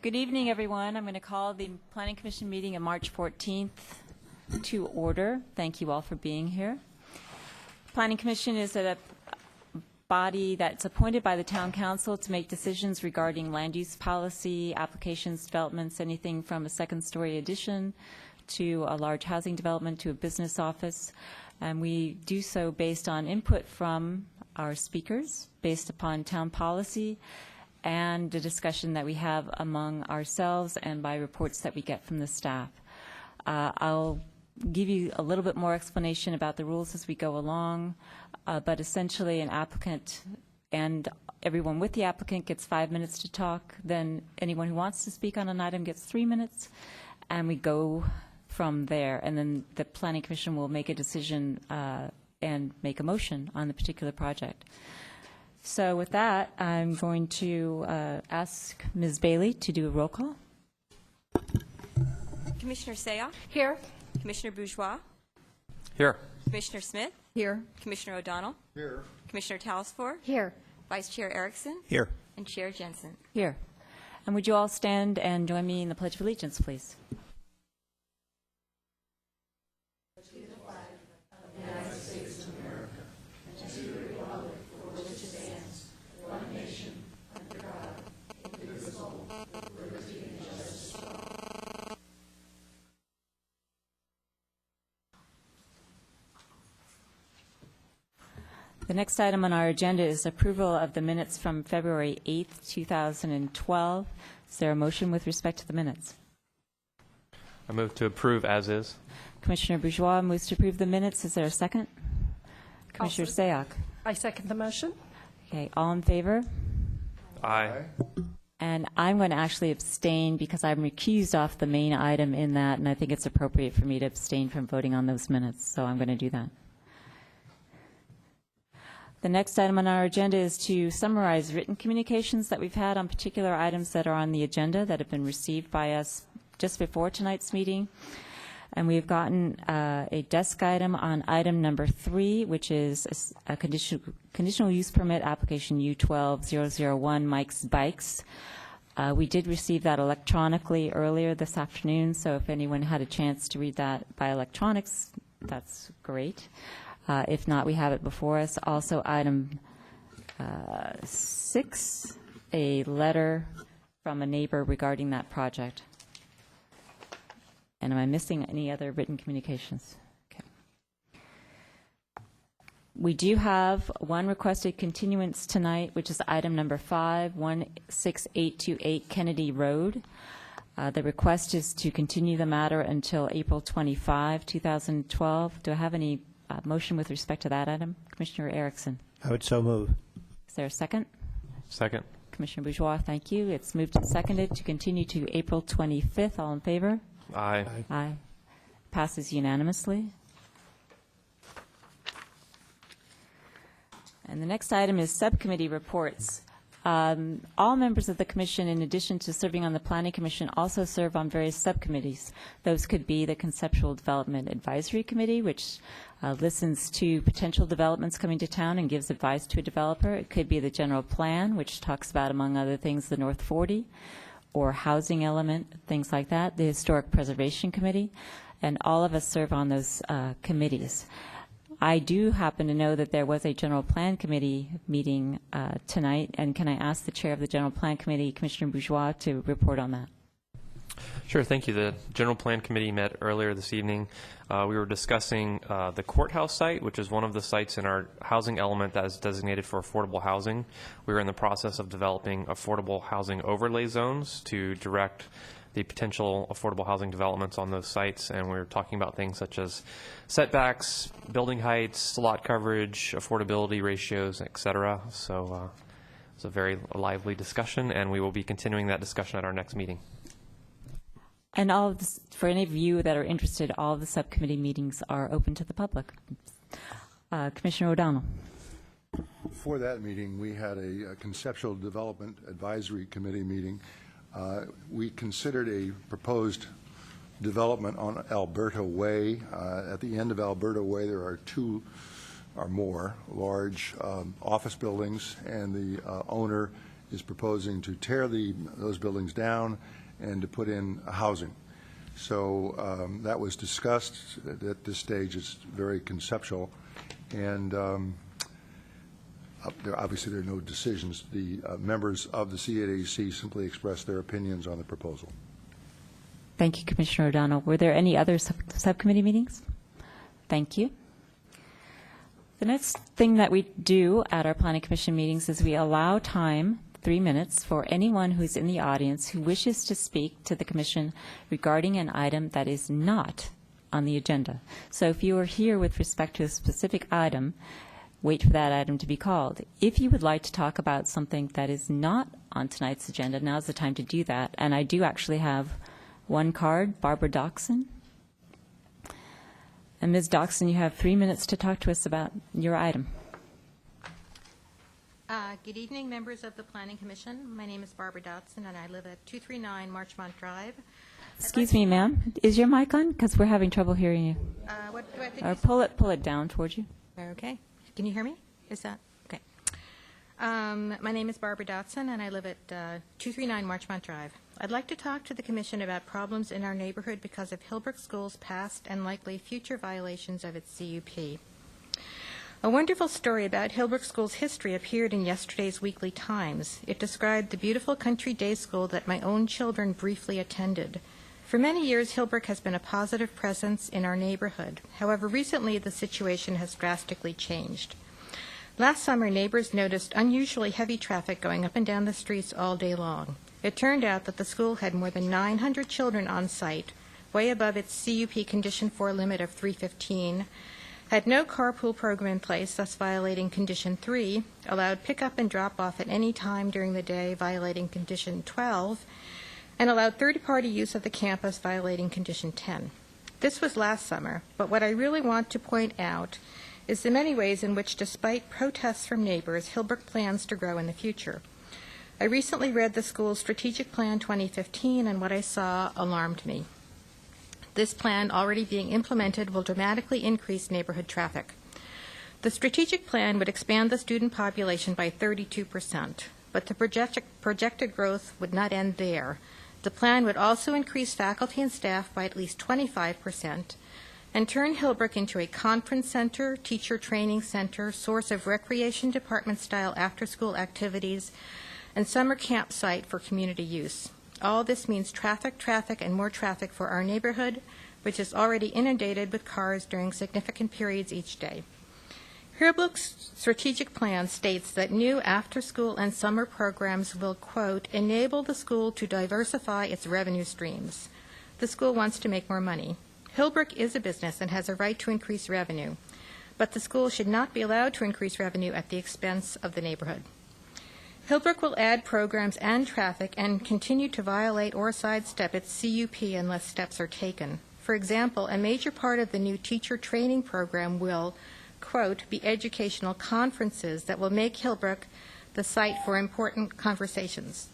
Good evening, everyone. I'm going to call the Planning Commission meeting of March 14th to order. Thank you all for being here. Planning Commission is a body that's appointed by the Town Council to make decisions regarding land use policy, applications, developments, anything from a second-story addition to a large housing development to a business office. And we do so based on input from our speakers, based upon town policy, and the discussion that we have among ourselves and by reports that we get from the staff. I'll give you a little bit more explanation about the rules as we go along, but essentially an applicant and everyone with the applicant gets 5 minutes to talk, then anyone who wants to speak on an item gets 3 minutes, and we go from there, and then the Planning Commission will make a decision and make a motion on the particular project. So with that, I'm going to ask Ms. Bailey to do a roll call. Commissioner Seah? Here. Commissioner Bourgeois? Here. Commissioner Smith? Here. Commissioner O'Donnell? Here. Commissioner Talsfor? Here. Vice Chair Erickson? Here. And Chair Jensen. Here. And would you all stand and join me in the Pledge of Allegiance, please? The next item on our agenda is approval of the minutes from February 8th, 2012. Is there a motion with respect to the minutes? I move to approve as is. Commissioner Bourgeois moves to approve the minutes. Is there a second? Commissioner Seah. I second the motion. Okay, all in favor? Aye. And I'm going to actually abstain because I'm recused off the main item in that, and I think it's appropriate for me to abstain from voting on those minutes, so I'm going to do that. The next item on our agenda is to summarize written communications that we've had on particular items that are on the agenda that have been received by us just before tonight's meeting. And we've gotten a desk item on item number 3, which is a conditional use permit application U12-001 Mike's Bikes. We did receive that electronically earlier this afternoon, so if anyone had a chance to read that by electronics, that's great. If not, we have it before us. Also, item 6, a letter from a neighbor regarding that project. And am I missing any other written communications? Okay. We do have one requested continuance tonight, which is item number 5, 16828 Kennedy Road. The request is to continue the matter until April 25, 2012. Do I have any motion with respect to that item? Commissioner Erickson. I would so move. Is there a second? Second. Commissioner Bourgeois, thank you. It's moved and seconded to continue to April 25th. All in favor? Aye. Aye. Passes unanimously. And the next item is subcommittee reports. All members of the commission, in addition to serving on the Planning Commission, also serve on various subcommittees. Those could be the Conceptual Development Advisory Committee, which listens to potential developments coming to town and gives advice to a developer. It could be the General Plan, which talks about, among other things, the North 40, or housing element, things like that. The Historic Preservation Committee, and all of us serve on those committees. I do happen to know that there was a General Plan Committee meeting tonight, and can I ask the chair of the General Plan Committee, Commissioner Bourgeois, to report on that? Sure, thank you. The General Plan Committee met earlier this evening. We were discussing the courthouse site, which is one of the sites in our housing element that is designated for affordable housing. We are in the process of developing affordable housing overlay zones to direct the potential affordable housing developments on those sites, and we were talking about things such as setbacks, building heights, lot coverage, affordability ratios, et cetera. So it's a very lively discussion, and we will be continuing that discussion at our next meeting. And all of this, for any of you that are interested, all of the subcommittee meetings are open to the public. Commissioner O'Donnell. For that meeting, we had a Conceptual Development Advisory Committee meeting. We considered a proposed development on Alberta Way. At the end of Alberta Way, there are 2 or more large office buildings, and the owner is proposing to tear those buildings down and to put in housing. So that was discussed. At this stage, it's very conceptual, and obviously there are no decisions. The members of the CADC simply expressed their opinions on the proposal. Thank you, Commissioner O'Donnell. Were there any other subcommittee meetings? Thank you. The next thing that we do at our Planning Commission meetings is we allow time, 3 minutes, for anyone who's in the audience who wishes to speak to the Commission regarding an item that is not on the agenda. So if you are here with respect to a specific item, wait for that item to be called. If you would like to talk about something that is not on tonight's agenda, now's the time to do that. And I do actually have one card, Barbara Doxson. And Ms. Doxson, you have 3 minutes to talk to us about your item. Good evening, members of the Planning Commission. My name is Barbara Dotson, and I live at 239 Marchmont Drive. Excuse me, ma'am. Is your mic on? Because we're having trouble hearing you. What do I have to Or do? pull it down towards you. Okay. Can you hear me? Is that okay? My name is Barbara Dotson, and I live at 239 Marchmont Drive. I'd like to talk to the Commission about problems in our neighborhood because of Hillbrook School's past and likely future violations of its CUP. A wonderful story about Hillbrook School's history appeared in yesterday's Weekly Times. It described the beautiful country day school that my own children briefly attended. For many years, Hillbrook has been a positive presence in our neighborhood. However, recently the situation has drastically changed. Last summer, neighbors noticed unusually heavy traffic going up and down the streets all day long. It turned out that the school had more than 900 children on site, way above its CUP Condition 4 limit of 315, had no carpool program in place, thus violating Condition 3, allowed pickup and drop-off at any time during the day, violating Condition 12, and allowed third-party use of the campus, violating Condition 10. This was last summer, but what I really want to point out is the many ways in which, despite protests from neighbors, Hillbrook plans to grow in the future. I recently read the school's Strategic Plan 2015, and what I saw alarmed me. This plan, already being implemented, will dramatically increase neighborhood traffic. The strategic plan would expand the student population by 32%, but the projected growth would not end there. The plan would also increase faculty and staff by at least 25% and turn Hillbrook into a conference center, teacher training center, source of recreation department-style after-school activities, and summer campsite for community use. All this means traffic, and more traffic for our neighborhood, which is already inundated with cars during significant periods each day. Hillbrook's strategic plan states that new after-school and summer programs will, quote, enable the school to diversify its revenue streams. The school wants to make more money. Hillbrook is a business and has a right to increase revenue, but the school should not be allowed to increase revenue at the expense of the neighborhood. Hillbrook will add programs and traffic and continue to violate or sidestep its CUP unless steps are taken. For example, a major part of the new teacher training program will, quote, be educational conferences that will make Hillbrook the site for important conversations.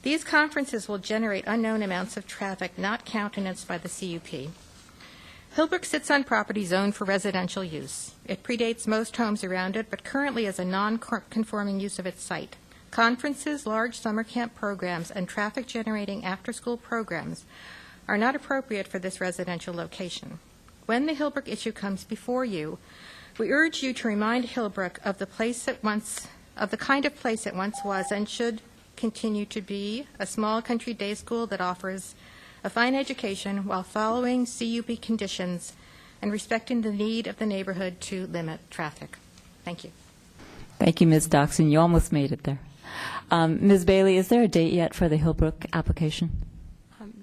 These conferences will generate unknown amounts of traffic not countenanced by the CUP. Hillbrook sits on property zoned for residential use. It predates most homes around it, but currently is a non-conforming use of its site. Conferences, large summer camp programs, and traffic-generating after-school programs are not appropriate for this residential location. When the Hillbrook issue comes before you, we urge you to remind Hillbrook of the kind of place it once was and should continue to be, a small country day school that offers a fine education while following CUP conditions and respecting the need of the neighborhood to limit traffic. Thank you. Thank you, Ms. Doxson. You almost made it there. Ms. Bailey, is there a date yet for the Hillbrook application?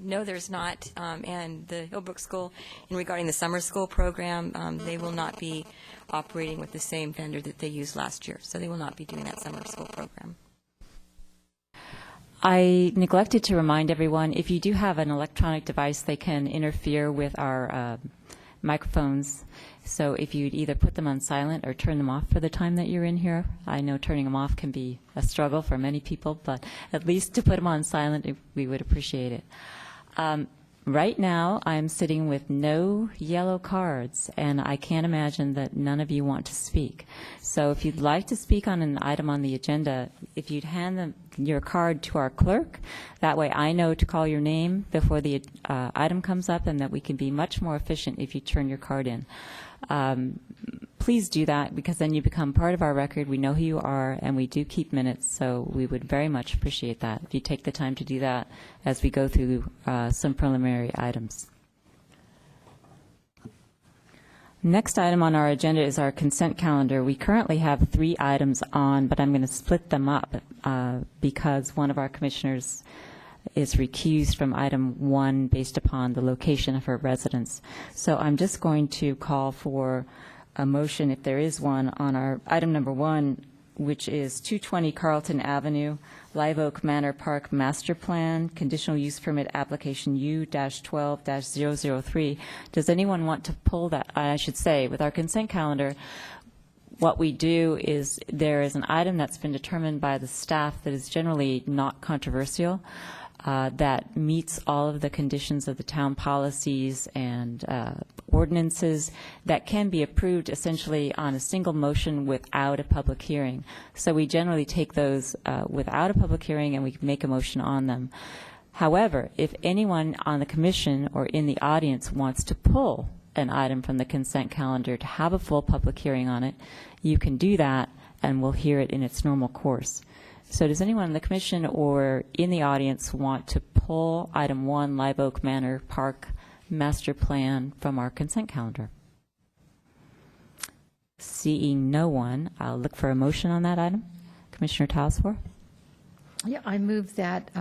No, there's not. And the Hillbrook School, in regarding the summer school program, they will not be operating with the same vendor that they used last year. So they will not be doing that summer school program. I neglected to remind everyone, if you do have an electronic device, they can interfere with our microphones. So if you'd either put them on silent or turn them off for the time that you're in here. I know turning them off can be a struggle for many people, but at least to put them on silent, we would appreciate it. Right now, I'm sitting with no yellow cards, and I can't imagine that none of you want to speak. So if you'd like to speak on an item on the agenda, if you'd hand your card to our clerk, that way I know to call your name before the item comes up, and that we can be much more efficient if you turn your card in. Please do that, because then you become part of our record. We know who you are, and we do keep minutes, so we would very much appreciate that if you take the time to do that as we go through some preliminary items. Next item on our agenda is our consent calendar. We currently have 3 items on, but I'm going to split them up because one of our commissioners is recused from item 1 based upon the location of her residence. So I'm just going to call for a motion, if there is one, on our item number 1, which is 220 Carlton Avenue, Live Oak Manor Park Master Plan, Conditional Use Permit Application U-12-003. Does anyone want to pull that? I should say, with our consent calendar, what we do is there is an item that's been determined by the staff that is generally not controversial, that meets all of the conditions of the town policies and ordinances, that can be approved essentially on a single motion without a public hearing. So we generally take those without a public hearing, and we make a motion on them. However, if anyone on the commission or in the audience wants to pull an item from the consent calendar to have a full public hearing on it, you can do that, and we'll hear it in its normal course. So does anyone in the commission or in the audience want to pull item 1, Live Oak Manor Park Master Plan, from our consent calendar? Seeing no one, I'll look for a motion on that item. Commissioner Talsfor? Yeah, I move that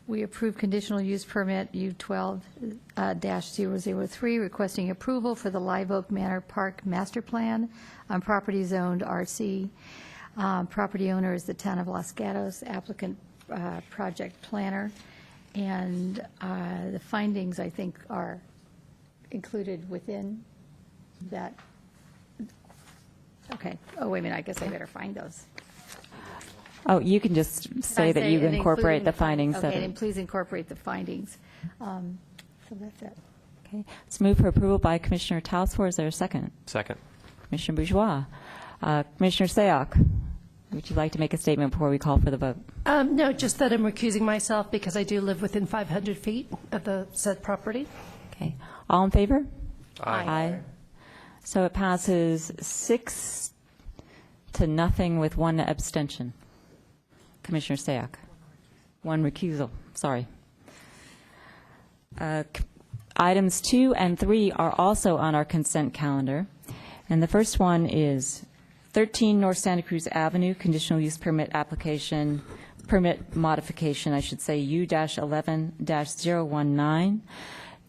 we approve conditional use permit U-12-003, requesting approval for the Live Oak Manor Park Master Plan on property zoned RC. Property owner is the town of Los Gatos, applicant project planner, and the findings, I think, are included within that. Okay. Oh, wait a minute, I guess I better find those. Oh, you can just say that you and incorporate including the findings. Okay, and please incorporate the findings. So that's it. Okay, it's moved for approval by Commissioner Talsfor. Is there a second? Second. Commissioner Bourgeois. Commissioner Sayoc, would you like to make a statement before we call for the vote? No, just that I'm recusing myself because I do live within 500 feet of the said property. Okay. All in favor? Aye. So it passes 6-0 with 1 abstention. Commissioner Sayoc. 1 recusal. Sorry. Items 2 and 3 are also on our consent calendar. And the first one is 13 North Santa Cruz Avenue, conditional use permit application, permit modification, I should say, U-11-019.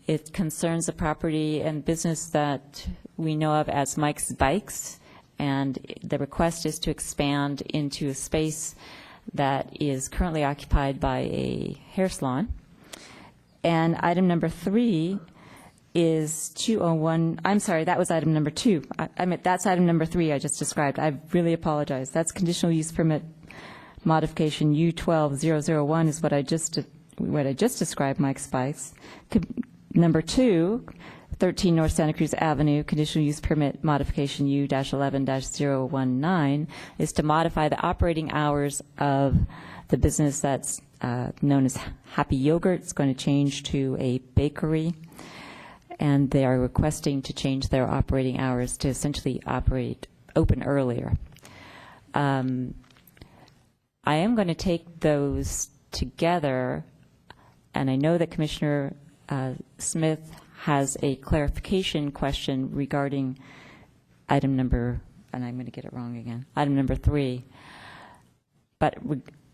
It concerns a property and business that we know of as Mike's Bikes, and the request is to expand into a space that is currently occupied by a hair salon. And item number 3 is 201, I'm sorry, that was item number 2. I meant that's item number 3 I just described. I really apologize. That's conditional use permit modification U-12-001 is what I just described, Mike's Bikes. Number 2, 13 North Santa Cruz Avenue, conditional use permit modification U-11-019 is to modify the operating hours of the business that's known as Happy Yogurt. It's going to change to a bakery, and they are requesting to change their operating hours to essentially open earlier. I am going to take those together, and I know that Commissioner Smith has a clarification question regarding item number, and I'm going to get it wrong again, item number 3. But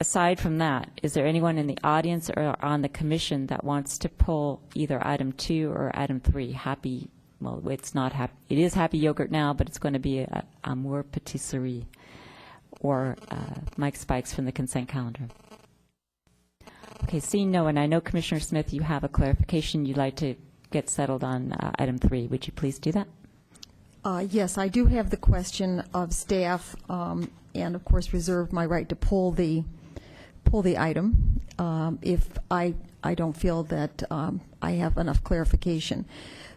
aside from that, is there anyone in the audience or on the commission that wants to pull either item 2 or item 3? Well, it's not happy. It is Happy Yogurt now, but it's going to be a Amour Patisserie or Mike's Bikes from the consent calendar. Okay, seeing no one, I know Commissioner Smith, you have a clarification you'd like to get settled on item 3. Would you please do that? Yes, I do have the question of staff, and of course reserve my right to pull the item. if I don't feel that I have enough clarification.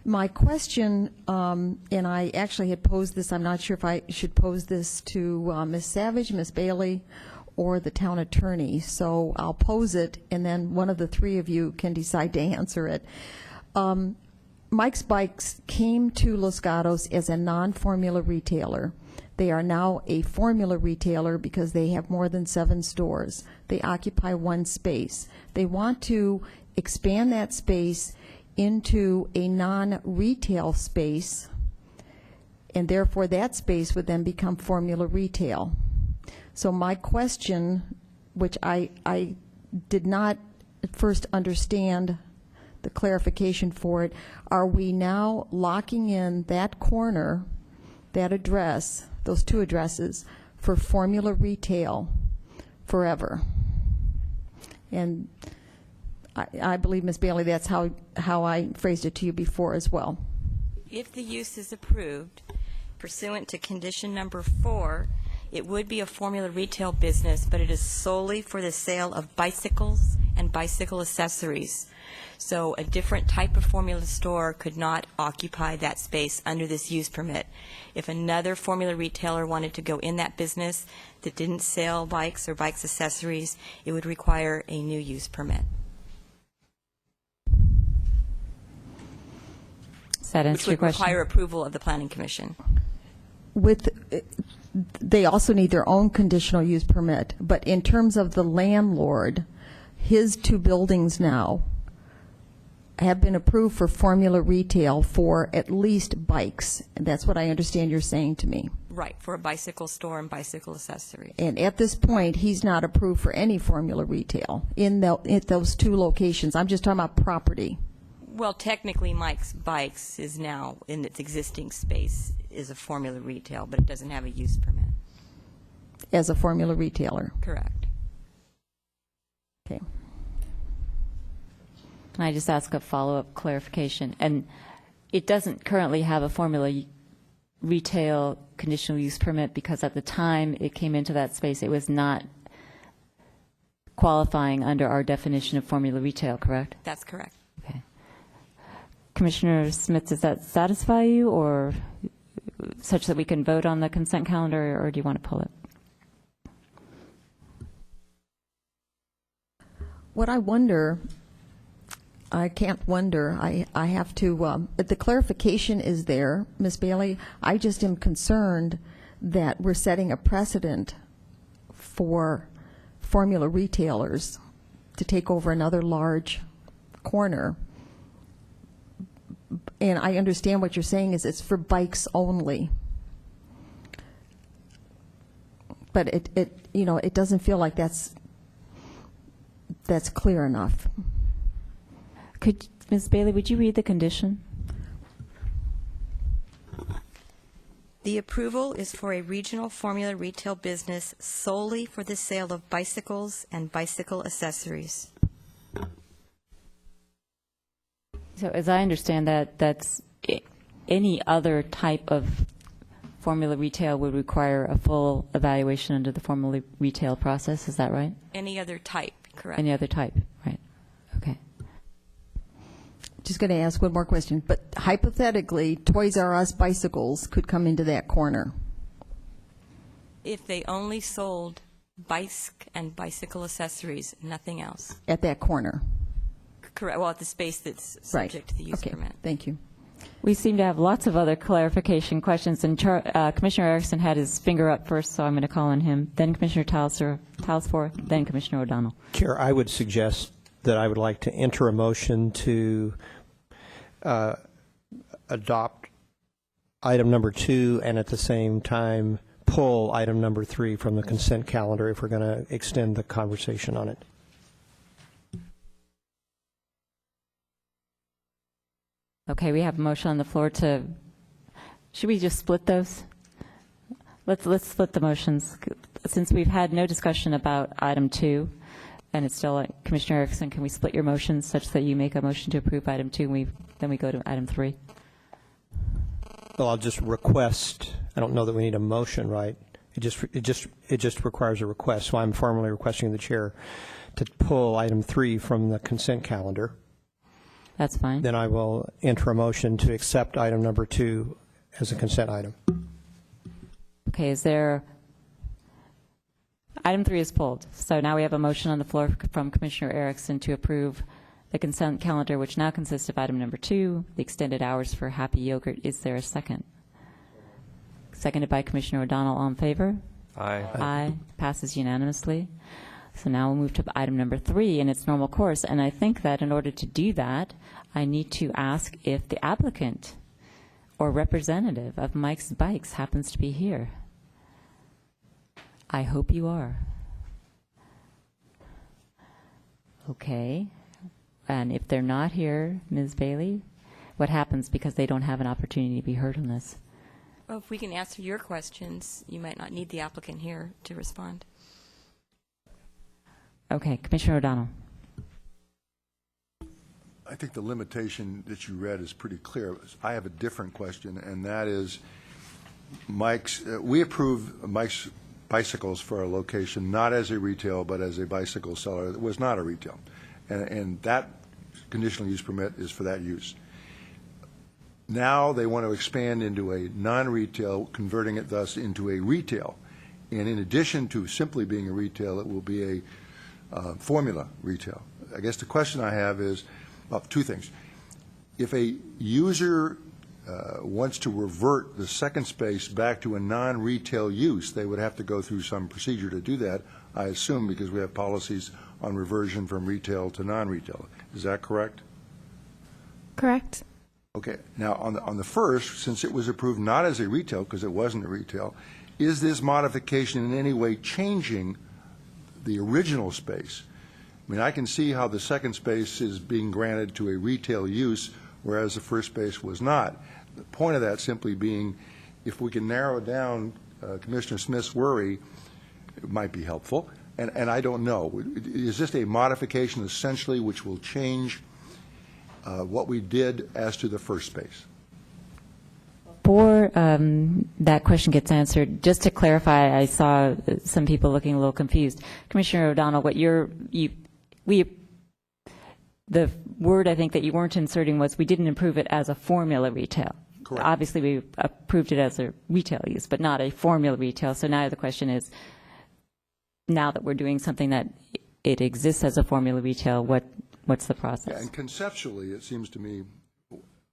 My question, and I actually had posed this, I'm not sure if I should pose this to Ms. Savage, Ms. Bailey, or the town attorney, so I'll pose it, and then one of the three of you can decide to answer it. Mike's Bikes came to Los Gatos as a non-formula retailer. They are now a formula retailer because they have more than 7 stores. They occupy 1 space. They want to expand that space into a non-retail space, and therefore that space would then become formula retail. So my question, which I did not at first understand the clarification for it, are we now locking in that corner, that address, those 2 addresses, for formula retail forever? And I believe, Ms. Bailey, that's how I phrased it to you before as well. If the use is approved pursuant to condition number 4, it would be a formula retail business, but it is solely for the sale of bicycles and bicycle accessories. So a different type of formula store could not occupy that space under this use permit. If another formula retailer wanted to go in that business that didn't sell bikes or bikes accessories, it would require a new use permit. Does that answer your Which would question? require approval of the Planning Commission. They also need their own conditional use permit, but in terms of the landlord, his 2 buildings now have been approved for formula retail for at least bikes. And that's what I understand you're saying to me. Right, for a bicycle store and bicycle accessories. And at this point, he's not approved for any formula retail in those 2 locations. I'm just talking about property. Well, technically, Mike's Bikes is now, in its existing space, is a formula retail, but it doesn't have a use permit. As a formula retailer. Correct. Okay. Can I just ask a follow-up clarification? And it doesn't currently have a formula retail conditional use permit because at the time it came into that space, it was not qualifying under our definition of formula retail, correct? That's correct. Okay. Commissioner Smith, does that satisfy you, or such that we can vote on the consent calendar, or do you want to pull it? What I wonder, I can't wonder, I have to, the clarification is there, Ms. Bailey. I just am concerned that we're setting a precedent for formula retailers to take over another large corner. And I understand what you're saying is it's for bikes only. But it doesn't feel like that's clear enough. Could, Ms. Bailey, would you read the condition? The approval is for a regional formula retail business solely for the sale of bicycles and bicycle accessories. So as I understand that, that's any other type of formula retail would require a full evaluation under the formula retail process, is that right? Any other type, correct? Any other type, right? Okay. Just going to ask one more question. But hypothetically, Toys R Us bicycles could come into that corner. If they only sold bike and bicycle accessories, nothing else. At that corner. Correct. Well, at the space that's Right. subject to the use Okay. permit. Thank you. We seem to have lots of other clarification questions, and Commissioner Erickson had his finger up first, so I'm going to call on him. Then Commissioner Talsforth, then Commissioner O'Donnell. Chair, I would suggest that I would like to enter a motion to adopt item number 2 and at the same time pull item number 3 from the consent calendar if we're going to extend the conversation on it. Okay, we have a motion on the floor to, should we just split those? Let's split the motions. Since we've had no discussion about item 2, and it's still, Commissioner Erickson, can we split your motions such that you make a motion to approve item 2, and then we go to item 3? Well, I'll just request, I don't know that we need a motion, right? It just requires a request. So I'm formally requesting the chair to pull item 3 from the consent calendar. That's fine. Then I will enter a motion to accept item number 2 as a consent item. Okay, is there, item 3 is pulled. So now we have a motion on the floor from Commissioner Erickson to approve the consent calendar, which now consists of item number 2, the extended hours for Happy Yogurt. Is there a second? Seconded by Commissioner O'Donnell. All in favor? Aye. Aye. Passes unanimously. So now we'll move to item number 3 in its normal course. And I think that in order to do that, I need to ask if the applicant or representative of Mike's Bikes happens to be here. I hope you are. Okay. And if they're not here, Ms. Bailey, what happens because they don't have an opportunity to be heard on this? Well, if we can answer your questions, you might not need the applicant here to respond. Okay, Commissioner O'Donnell. I think the limitation that you read is pretty clear. I have a different question, and that is we approve Mike's Bicycles for a location not as a retail but as a bicycle seller. It was not a retail. And that conditional use permit is for that use. Now they want to expand into a non-retail, converting it thus into a retail. And in addition to simply being a retail, it will be a formula retail. I guess the question I have is, well, 2 things. If a user wants to revert the second space back to a non-retail use, they would have to go through some procedure to do that, I assume, because we have policies on reversion from retail to non-retail. Is that correct? Correct. Okay. Now, on the first, since it was approved not as a retail, because it wasn't a retail, is this modification in any way changing the original space? I mean, I can see how the second space is being granted to a retail use, whereas the first space was not. The point of that simply being, if we can narrow down Commissioner Smith's worry, it might be helpful. And I don't know. Is this a modification essentially which will change what we did as to the first space? Before that question gets answered, just to clarify, I saw some people looking a little confused. Commissioner O'Donnell, what the word I think that you weren't inserting was we didn't approve it as a formula retail. Correct. Obviously, we approved it as a retail use, but not a formula retail. So now the question is, now that we're doing something that it exists as a formula retail, what's the process? Yeah, and conceptually, it seems to me,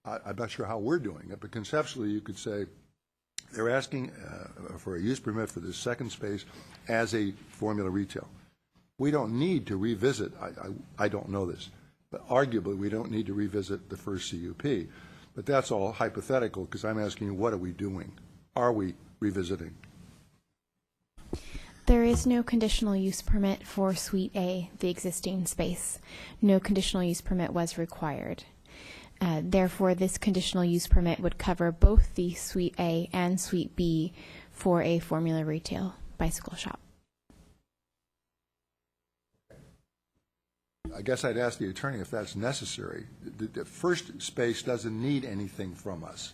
I'm not sure how we're doing it, but conceptually you could say they're asking for a use permit for this second space as a formula retail. We don't need to revisit, I don't know this, but arguably we don't need to revisit the first CUP. But that's all hypothetical because I'm asking you, what are we doing? Are we revisiting? There is no conditional use permit for Suite A, the existing space. No conditional use permit was required. Therefore, this conditional use permit would cover both the Suite A and Suite B for a formula retail bicycle shop. I guess I'd ask the attorney if that's necessary. The first space doesn't need anything from us.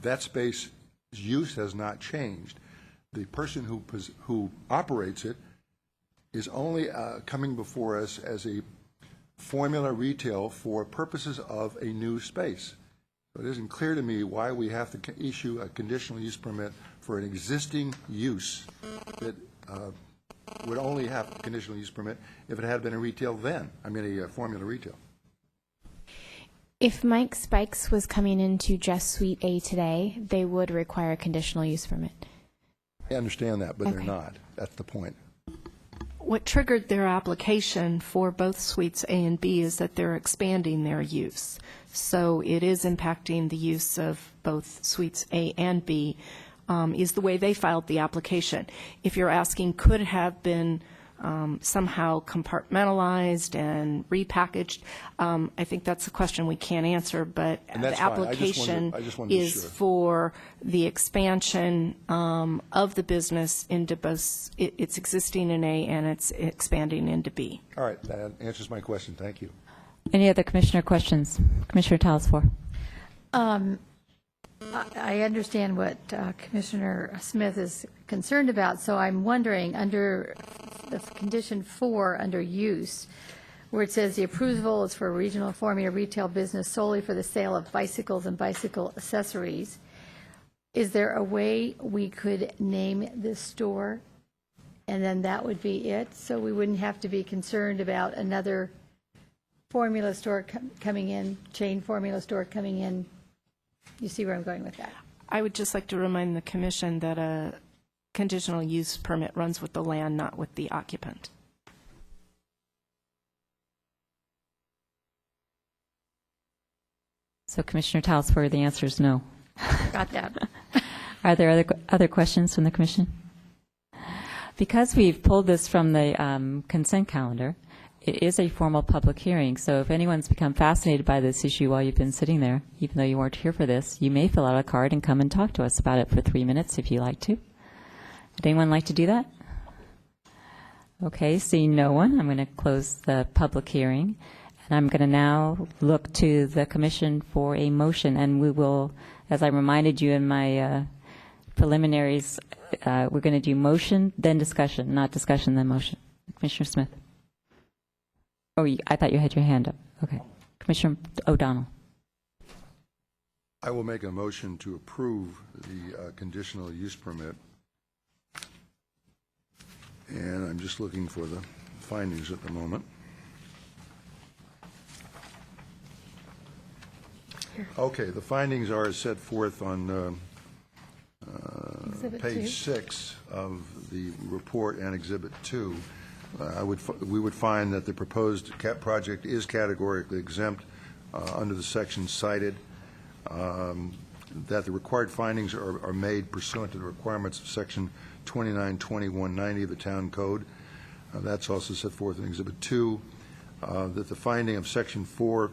That space's use has not changed. The person who operates it is only coming before us as a formula retail for purposes of a new space. So it isn't clear to me why we have to issue a conditional use permit for an existing use that would only have a conditional use permit if it had been a retail then. I mean, a formula retail. If Mike's Bikes was coming into just Suite A today, they would require a conditional use permit. I understand that, but Okay. they're not. That's the point. What triggered their application for both Suites A and B is that they're expanding their use. So it is impacting the use of both Suites A and B, is the way they filed the application. If you're asking, could it have been somehow compartmentalized and repackaged, I think that's a question we can't answer, but And that's the fine. application I just wanted to be is sure. for the expansion of the business into both, it's existing in A and it's expanding into B. All right, that answers my question. Thank you. Any other commissioner questions? Commissioner Talasfor. I understand what Commissioner Smith is concerned about, so I'm wondering, under the condition 4, under use, where it says the approval is for a regional formula retail business solely for the sale of bicycles and bicycle accessories, is there a way we could name this store, and then that would be it? So we wouldn't have to be concerned about another formula store coming in, chain formula store coming in. You see where I'm going with that? I would just like to remind the commission that a conditional use permit runs with the land, not with the occupant. So Commissioner Talsworth, the answer is no. Got that. Are there other questions from the commission? Because we've pulled this from the consent calendar, it is a formal public hearing, so if anyone's become fascinated by this issue while you've been sitting there, even though you weren't here for this, you may fill out a card and come and talk to us about it for 3 minutes if you like to. Would anyone like to do that? Okay, seeing no one, I'm going to close the public hearing, and I'm going to now look to the commission for a motion, and we will, as I reminded you in my preliminaries, we're going to do motion, then discussion, not discussion, then motion. Commissioner Smith. Oh, I thought you had your hand up. Okay. Commissioner O'Donnell. I will make a motion to approve the conditional use permit. And I'm just looking for the findings at the moment. Okay, the findings are as set forth on Exhibit page 2. 6 of the report and Exhibit 2. We would find that the proposed project is categorically exempt under the section cited, that the required findings are made pursuant to the requirements of section 292190 of the Town Code. That's also set forth in Exhibit 2, that the finding of section 4,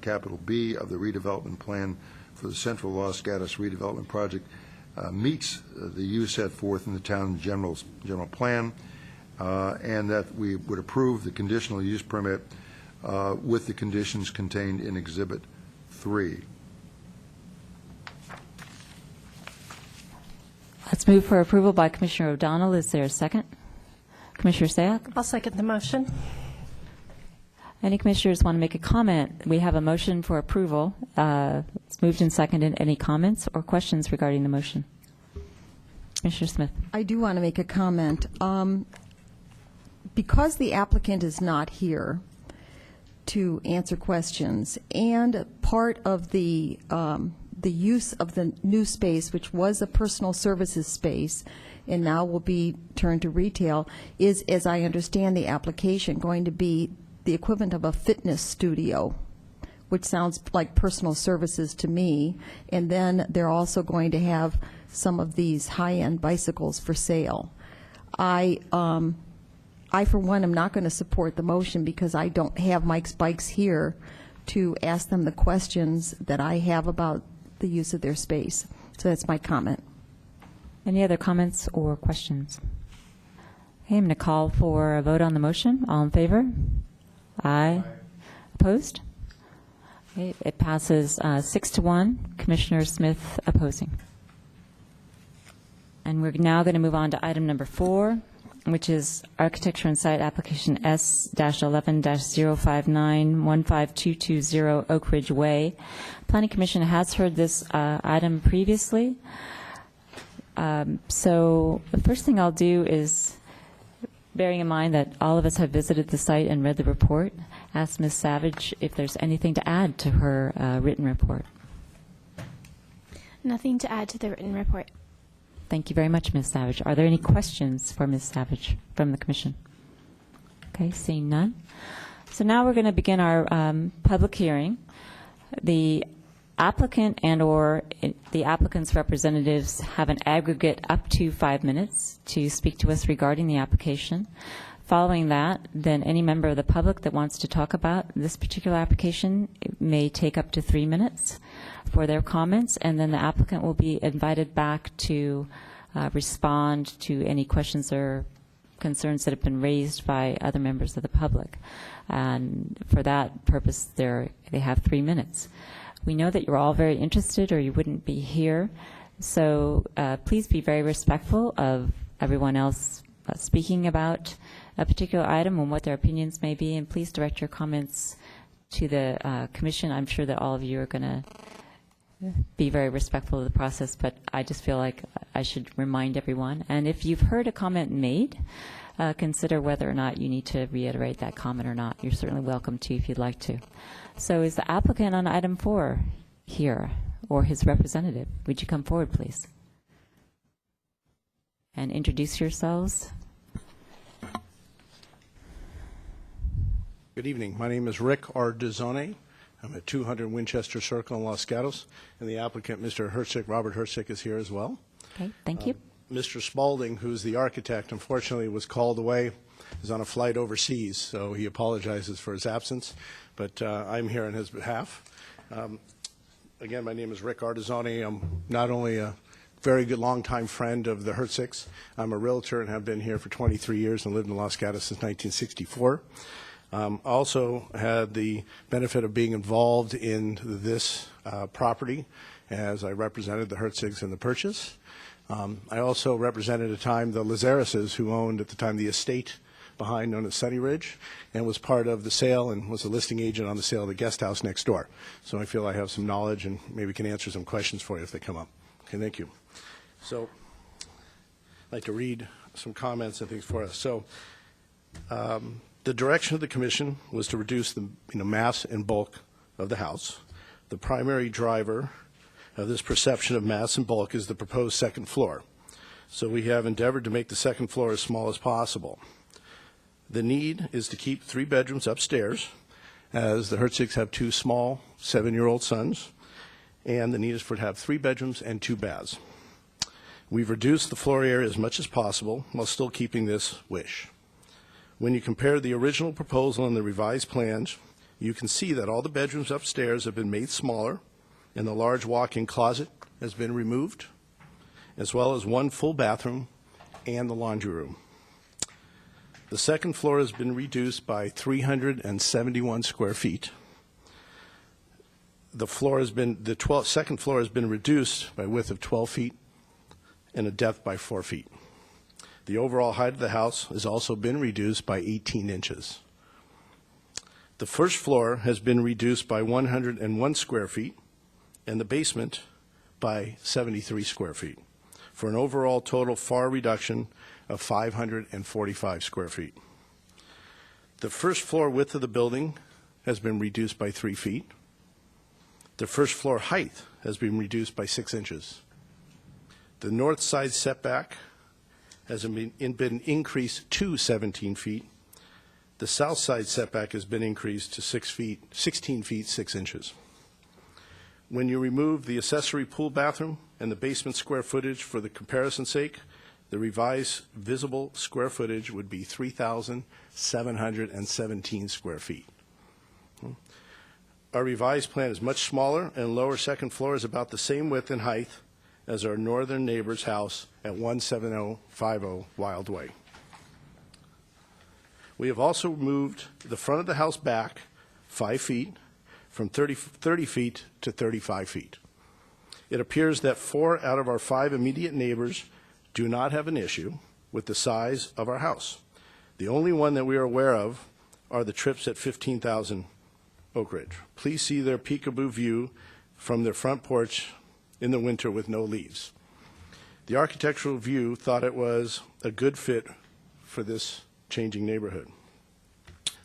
capital B of the redevelopment plan for the Central Los Gatos redevelopment project meets the use set forth in the town general plan, and that we would approve the conditional use permit with the conditions contained in Exhibit 3. Let's move for approval by Commissioner O'Donnell. Is there a second? Commissioner Sayak? I'll second the motion. Any commissioners want to make a comment? We have a motion for approval. It's moved and seconded. Any comments or questions regarding the motion? Commissioner Smith. I do want to make a comment. Because the applicant is not here to answer questions, and part of the use of the new space, which was a personal services space and now will be turned to retail, is, as I understand the application, going to be the equivalent of a fitness studio, which sounds like personal services to me. And then they're also going to have some of these high-end bicycles for sale. I, for one, am not going to support the motion because I don't have Mike's Bikes here to ask them the questions that I have about the use of their space. So that's my comment. Any other comments or questions? Okay, I'm going to call for a vote on the motion. All in favor? Aye. Opposed? Okay, it passes 6-1. Commissioner Smith opposing. And we're now going to move on to item number 4, which is Architecture and Site Application S-11-059-15220 Oak Ridge Way. Planning Commission has heard this item previously. So the first thing I'll do is, bearing in mind that all of us have visited the site and read the report, ask Ms. Savage if there's anything to add to her written report. Nothing to add to the written report. Thank you very much, Ms. Savage. Are there any questions for Ms. Savage from the Commission? Okay, seeing none. So now we're going to begin our public hearing. The applicant and/or the applicant's representatives have an aggregate up to 5 minutes to speak to us regarding the application. Following that, then any member of the public that wants to talk about this particular application may take up to 3 minutes for their comments, and then the applicant will be invited back to respond to any questions or concerns that have been raised by other members of the public. And for that purpose, they have 3 minutes. We know that you're all very interested or you wouldn't be here. So please be very respectful of everyone else speaking about a particular item and what their opinions may be, and please direct your comments to the commission. I'm sure that all of you are going to be very respectful of the process, but I just feel like I should remind everyone. And if you've heard a comment made, consider whether or not you need to reiterate that comment or not. You're certainly welcome to if you'd like to. So is the applicant on item 4 here, or his representative? Would you come forward, please, and introduce yourselves? Good evening. My name is Rick Ardizone. I'm at 200 Winchester Circle in Los Gatos, and the applicant, Mr. Herzig, Robert Herzig, is here as well. Okay, thank you. Mr. Spalding, who's the architect, unfortunately was called away, is on a flight overseas, so he apologizes for his absence, but I'm here on his behalf. Again, my name is Rick Ardizone. I'm not only a very good longtime friend of the Herzigs, I'm a realtor and have been here for 23 years and lived in Los Gatos since 1964. Also had the benefit of being involved in this property as I represented the Herzigs in the purchase. I also represented at the time the Lazarises, who owned at the time the estate behind known as Sunny Ridge, and was part of the sale and was a listing agent on the sale of the guest house next door. So I feel I have some knowledge and maybe can answer some questions for you if they come up. Okay, thank you. So I'd like to read some comments and things for us. So the direction of the commission was to reduce the mass and bulk of the house. The primary driver of this perception of mass and bulk is the proposed second floor. So we have endeavored to make the second floor as small as possible. The need is to keep 3 bedrooms upstairs, as the Herzigs have 2 small 7-year-old sons, and the need is for to have 3 bedrooms and 2 baths. We've reduced the floor area as much as possible while still keeping this wish. When you compare the original proposal and the revised plans, you can see that all the bedrooms upstairs have been made smaller, and the large walk-in closet has been removed, as well as 1 full bathroom and the laundry room. The second floor has been reduced by 371 square feet. The second floor has been reduced by width of 12 feet and a depth by 4 feet. The overall height of the house has also been reduced by 18 inches. The first floor has been reduced by 101 square feet and the basement by 73 square feet, for an overall total FAR reduction of 545 square feet. The first floor width of the building has been reduced by 3 feet. The first floor height has been reduced by 6 inches. The north side setback has been increased to 17 feet. The south side setback has been increased to 16 feet 6 inches. When you remove the accessory pool bathroom and the basement square footage for the comparison's sake, the revised visible square footage would be 3,717 square feet. Our revised plan is much smaller, and lower second floor is about the same width and height as our northern neighbor's house at 17050 Wild Way. We have also moved the front of the house back 5 feet, from 30 feet to 35 feet. It appears that 4 out of our 5 immediate neighbors do not have an issue with the size of our house. The only one that we are aware of are the trips at 15,000 Oak Ridge. Please see their peekaboo view from their front porch in the winter with no leaves. The architectural view thought it was a good fit for this changing neighborhood.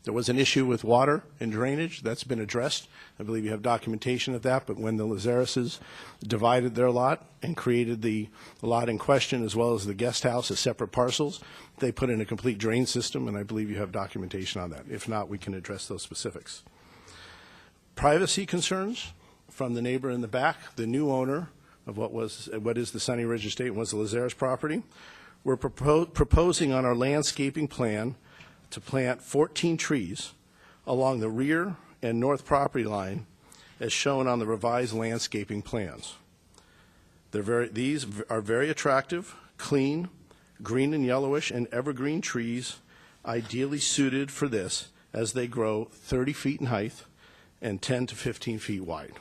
There was an issue with water and drainage. That's been addressed. I believe you have documentation of that, but when the Lazarises divided their lot and created the lot in question as well as the guest house as separate parcels, they put in a complete drain system, and I believe you have documentation on that. If not, we can address those specifics. Privacy concerns from the neighbor in the back, the new owner of what is the Sunny Ridge Estate and was the Lazaris property. We're proposing on our landscaping plan to plant 14 trees along the rear and north property line as shown on the revised landscaping plans. These are very attractive, clean, green and yellowish and evergreen trees ideally suited for this as they grow 30 feet in height and 10 to 15 feet wide.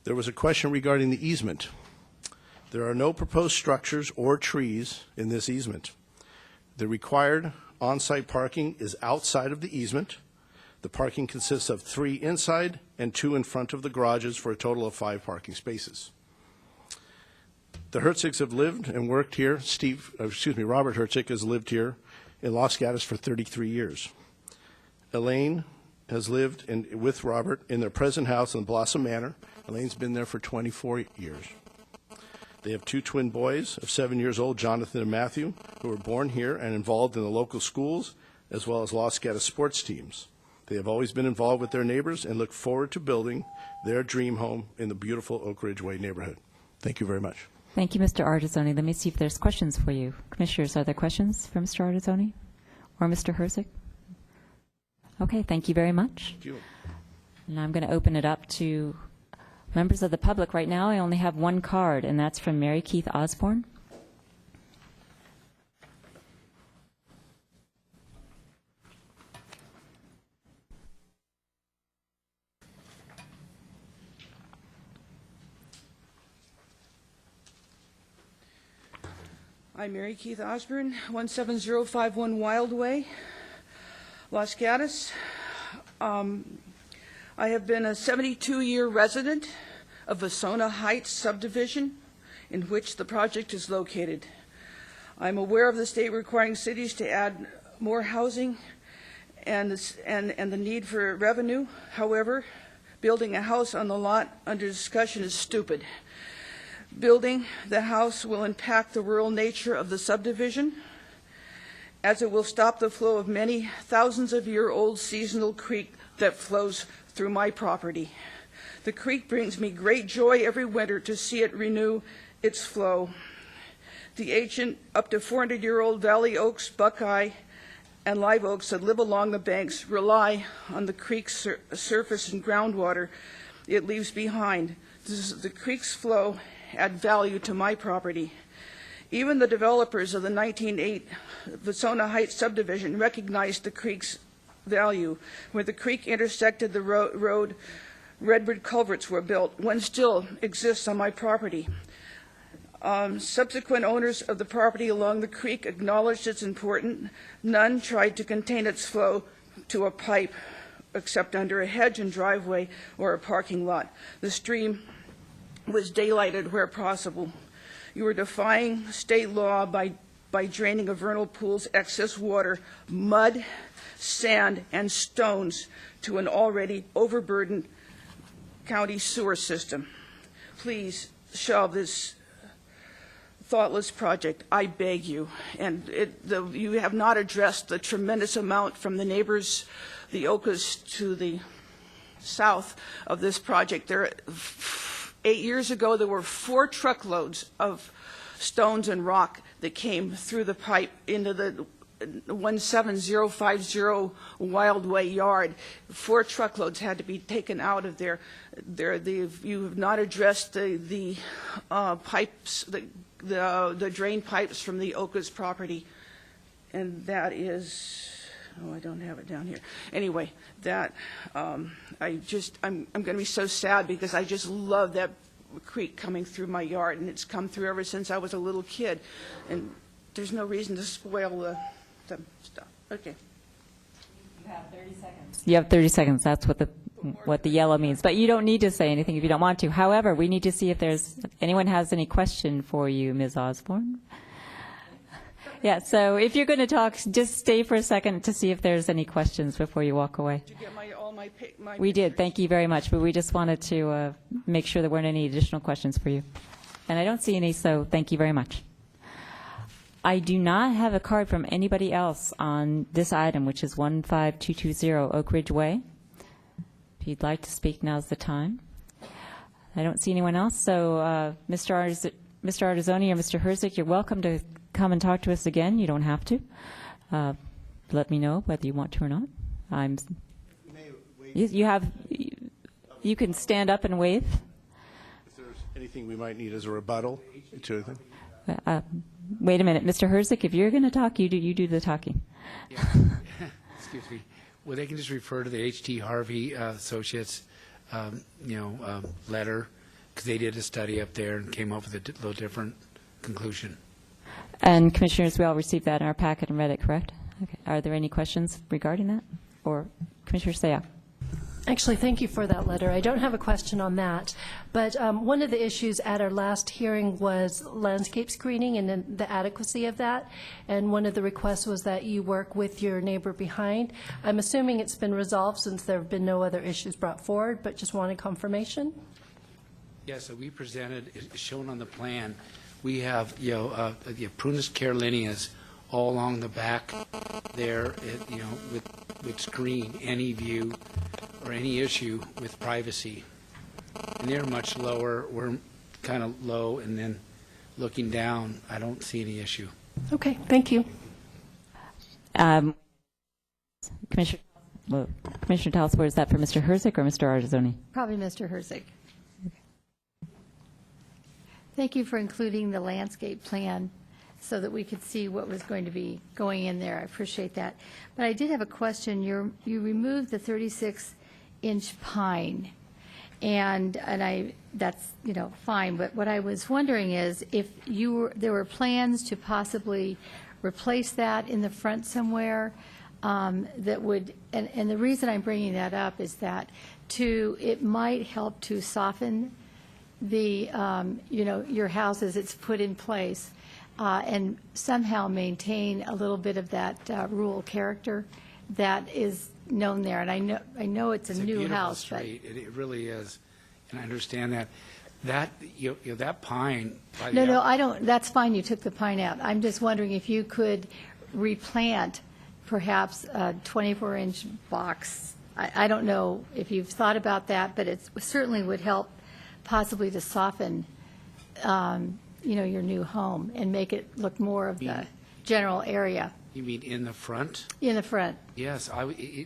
There was a question regarding the easement. There are no proposed structures or trees in this easement. The required on-site parking is outside of the easement. The parking consists of 3 inside and 2 in front of the garages for a total of 5 parking spaces. The Herzigs have lived and worked here. Robert Herzig has lived here in Los Gatos for 33 years. Elaine has lived with Robert in their present house in Blossom Manor. Elaine's been there for 24 years. They have 2 twin boys of 7 years old, Jonathan and Matthew, who were born here and involved in the local schools as well as Los Gatos sports teams. They have always been involved with their neighbors and look forward to building their dream home in the beautiful Oak Ridge Way neighborhood. Thank you very much. Thank you, Mr. Artizzoni. Let me see if there's questions for you. Commissioners, are there questions for Mr. Artizzoni or Mr. Herzig? Okay, thank you very much. Thank you. And I'm going to open it up to members of the public. Right now, I only have one card, and that's from Mary Keith Osborne. I'm Mary Keith Osborne, 17051 Wild Way, Los Gatos. I have been a 72-year resident of Vasona Heights subdivision in which the project is located. I'm aware of the state requiring cities to add more housing and the need for revenue. However, building a house on the lot under discussion is stupid. Building the house will impact the rural nature of the subdivision, as it will stop the flow of many thousands-of-year-old seasonal creek that flows through my property. The creek brings me great joy every winter to see it renew its flow. The ancient, up to 400-year-old valley oaks, buckeye, and live oaks that live along the banks rely on the creek's surface and groundwater it leaves behind. The creek's flow add value to my property. Even the developers of the 1908 Vasona Heights subdivision recognized the creek's value. Where the creek intersected the road, redwood culverts were built. One still exists on my property. Subsequent owners of the property along the creek acknowledged its importance. None tried to contain its flow to a pipe, except under a hedge and driveway or a parking lot. The stream was daylighted where possible. You are defying state law by draining a vernal pool's excess water, mud, sand, and stones to an already overburdened county sewer system. Please shelve this thoughtless project, I beg you. And you have not addressed the tremendous amount from the neighbors, the Okas, to the south of this project. 8 years ago, there were 4 truckloads of stones and rock that came through the pipe into the 17050 Wild Way yard. 4 truckloads had to be taken out of there. You have not addressed the pipes, the drain pipes from the Okas property, and that is. Oh, I don't have it down here. Anyway, that I'm going to be so sad because I just love that creek coming through my yard, and it's come through ever since I was a little kid, and there's no reason to spoil the stuff. Okay. You have 30 seconds. You have 30 seconds. That's what the yellow means. But you don't need to say anything if you don't want to. However, we need to see if anyone has any question for you, Ms. Osborne. Yeah, so if you're going to talk, just stay for a second to see if there's any questions before you walk away. Did you get all my We did. Thank you very much. But we just wanted to make sure there weren't any additional questions for you. And I don't see any, so thank you very much. I do not have a card from anybody else on this item, which is 15220 Oak Ridge Way. If you'd like to speak, now's the time. I don't see anyone else. So Mr. Artizzoni or Mr. Herzig, you're welcome to come and talk to us again. You don't have to. Let me know whether you want to or not. You can stand up and wave. If there's anything we might need as a rebuttal to anything. Wait a minute, Mr. Herzig, if you're going to talk, you do the talking. Yeah. Excuse me. Well, they can just refer to the H.T. Harvey Associates, letter because they did a study up there and came up with a little different conclusion. And Commissioners, we all received that in our packet and read it, correct? Okay. Are there any questions regarding that? Or Commissioner Sayak? Actually, thank you for that letter. I don't have a question on that, but one of the issues at our last hearing was landscape screening and then the adequacy of that, and one of the requests was that you work with your neighbor behind. I'm assuming it's been resolved since there have been no other issues brought forward, but just wanted confirmation. Yeah, so we presented, it's shown on the plan, we have, the Prunus carolineas all along the back there, with screen any view or any issue with privacy. And they're much lower, we're kind of low, and then looking down, I don't see any issue. Okay, thank you. Commissioner Talsworth, is that for Mr. Herzig or Mr. Artizzoni? Probably Mr. Herzig. Thank you for including the landscape plan so that we could see what was going to be going in there. I appreciate that. But I did have a question. You removed the 36-inch pine, and that's fine. But what I was wondering is if there were plans to possibly replace that in the front somewhere that would. And the reason I'm bringing that up is that it might help to soften the your house as it's put in place, and somehow maintain a little bit of that rural character that is known there. And I know it's a new house, but it really is, and I understand that. That that pine. No, I don't. That's fine. You took the pine out. I'm just wondering if you could replant, perhaps a 24-inch box. I don't know if you've thought about that, but it certainly would help, possibly to soften, your new home and make it look more of the general area. You mean in the front? In the front. Yes,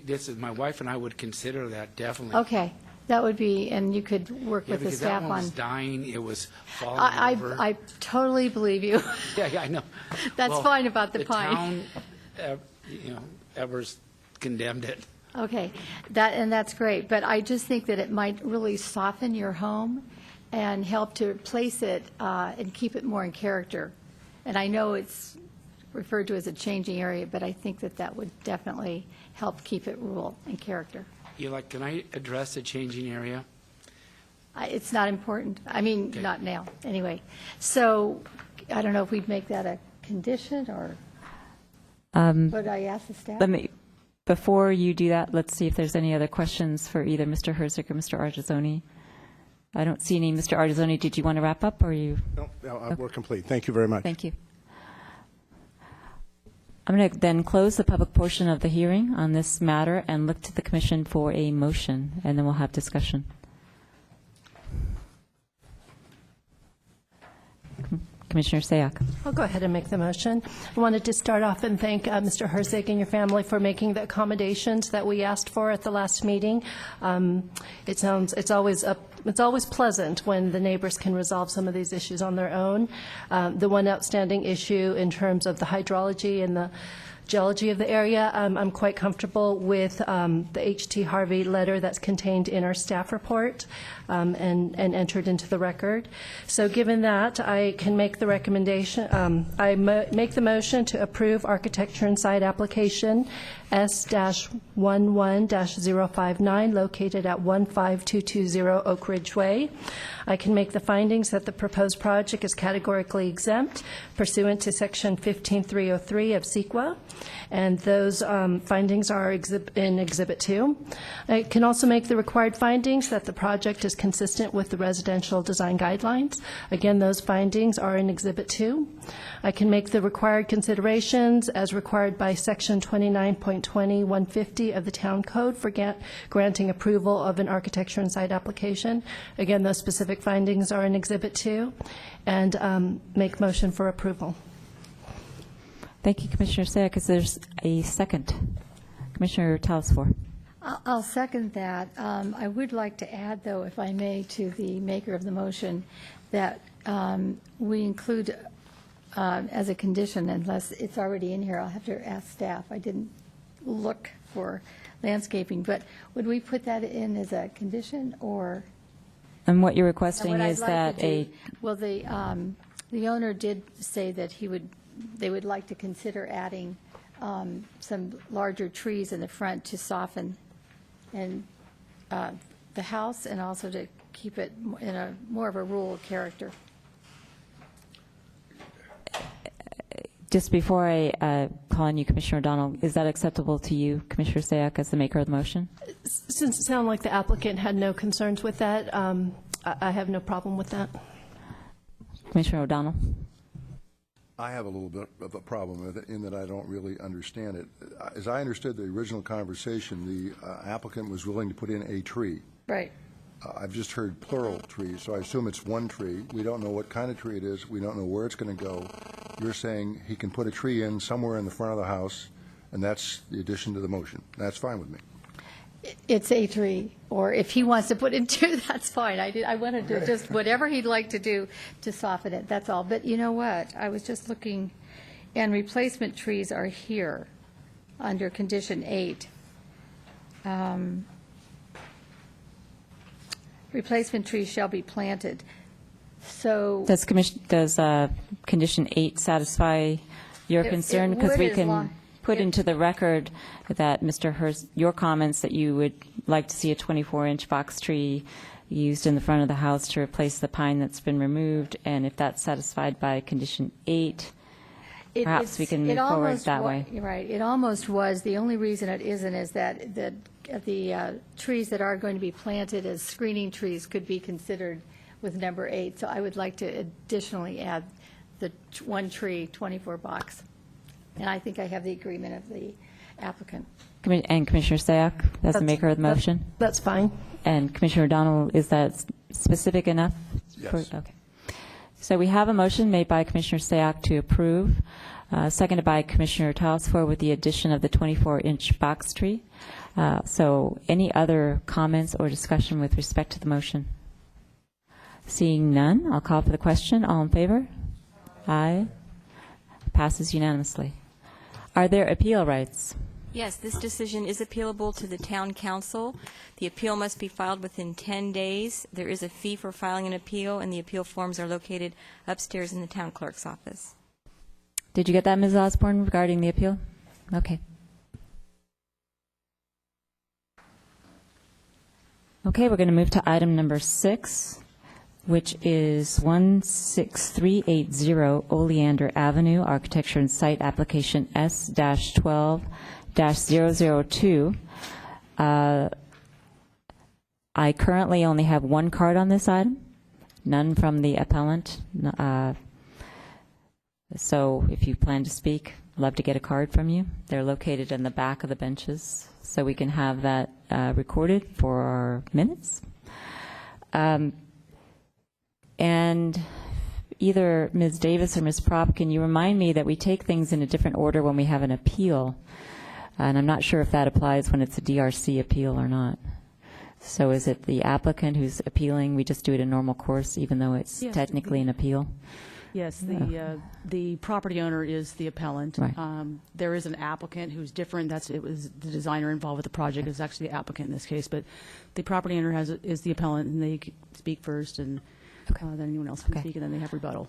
this is my wife and I would consider that definitely. Okay, that would be, and you could work with the staff that one on. was dying. It was falling over. I totally believe you. Yeah, I know. That's fine about the pine. Town, Evers condemned it. Okay, that's great, but I just think that it might really soften your home and help to place it and keep it more in character. And I know it's referred to as a changing area, but I think that would definitely help keep it rural in character. Can I address the changing area? It's not important. I mean, Okay. Not now, anyway. So I don't know if we'd make that a condition or would I ask the staff? Before you do that, let's see if there's any other questions for either Mr. Herzig or Mr. Artizzoni. I don't see any. Mr. Artizzoni, did you want to wrap up, or you? No, we're complete. Thank you very much. Thank you. I'm going to then close the public portion of the hearing on this matter and look to the Commission for a motion, and then we'll have discussion. Commissioner Sayak. I'll go ahead and make the motion. I wanted to start off and thank Mr. Herzig and your family for making the accommodations that we asked for at the last meeting. It's always pleasant when the neighbors can resolve some of these issues on their own. The one outstanding issue in terms of the hydrology and the geology of the area, I'm quite comfortable with the H.T. Harvey letter that's contained in our staff report and entered into the record. So given that, I can make the recommendation, make the motion to approve architecture and site application S-11-059 located at 15220 Oak Ridge Way. I can make the findings that the proposed project is categorically exempt pursuant to Section 15303 of CEQA, and those findings are in Exhibit 2. I can also make the required findings that the project is consistent with the residential design guidelines. Again, those findings are in Exhibit 2. I can make the required considerations as required by Section 29.20-150 of the Town Code for granting approval of an architecture and site application. Again, those specific findings are in Exhibit 2, and make motion for approval. Thank you, Commissioner Sayak. Is there a second? Commissioner Talsworth. I'll second that. I would like to add, though, if I may, to the maker of the motion, that we include as a condition, unless it's already in here, I'll have to ask staff. I didn't look for landscaping, but would we put that in as a condition, or And what you're And requesting what I'd is like to that do- a, Well, the owner did say that they would like to consider adding some larger trees in the front to soften the house and also to keep it in a more of a rural character. just before I call on you, Commissioner O'Donnell, is that acceptable to you, Commissioner Sayak, as the maker of the motion? Since it sounded like the applicant had no concerns with that, I have no problem with that. Commissioner O'Donnell? I have a little bit of a problem with it in that I don't really understand it. As I understood the original conversation, the applicant was willing to put in a tree. Right. I've just heard plural trees, so I assume it's one tree. We don't know what kind of tree it is. We don't know where it's going to go. You're saying he can put a tree in somewhere in the front of the house, and that's the addition to the motion. That's fine with me. It's a tree, or if he wants to put in two, that's fine. I wanted to just, whatever he'd like to do to soften it, that's all. But you know what? I was just looking, and replacement trees are here under condition 8. Replacement trees shall be planted. So Does condition 8 satisfy your It concern? would Because we as can long- put it- into the record that Mr. Hurst, your comments that you would like to see a 24-inch box tree used in the front of the house to replace the pine that's been removed, and if that's satisfied by condition 8, perhaps we can move forward that way. You're right. It almost was. The only reason it isn't is that the trees that are going to be planted as screening trees could be considered with number 8. So I would like to additionally add the one tree, 24 box. And I think I have the agreement of the applicant. And Commissioner Sayak, as the maker of the motion? That's fine. And Commissioner O'Donnell, is that specific enough? Yes. Okay. So we have a motion made by Commissioner Sayak to approve, seconded by Commissioner Talsfor with the addition of the 24-inch box tree. So any other comments or discussion with respect to the motion? Seeing none, I'll call for the question. All in favor? Aye. Passes unanimously. Are there appeal rights? Yes, this decision is appealable to the town council. The appeal must be filed within 10 days. There is a fee for filing an appeal, and the appeal forms are located upstairs in the town clerk's office. Did you get that, Ms. Osborne, regarding the appeal? Okay. Okay, we're going to move to item number 6, which is 16380 Oleander Avenue, Architecture and Site Application S-12-002. I currently only have one card on this item, none from the appellant. So if you plan to speak, I'd love to get a card from you. They're located in the back of the benches, so we can have that recorded for our minutes. And either Ms. Davis or Ms. Propp, can you remind me that we take things in a different order when we have an appeal? And I'm not sure if that applies when it's a DRC appeal or not. So is it the applicant who's appealing? We just do it in normal course, even though it's technically an appeal? Yes, the property owner is the appellant. Right. There is an applicant who's different. It was the designer involved with the project is actually the applicant in this case, but the property owner is the appellant, and they speak first, and then anyone else can speak, and then they have rebuttal.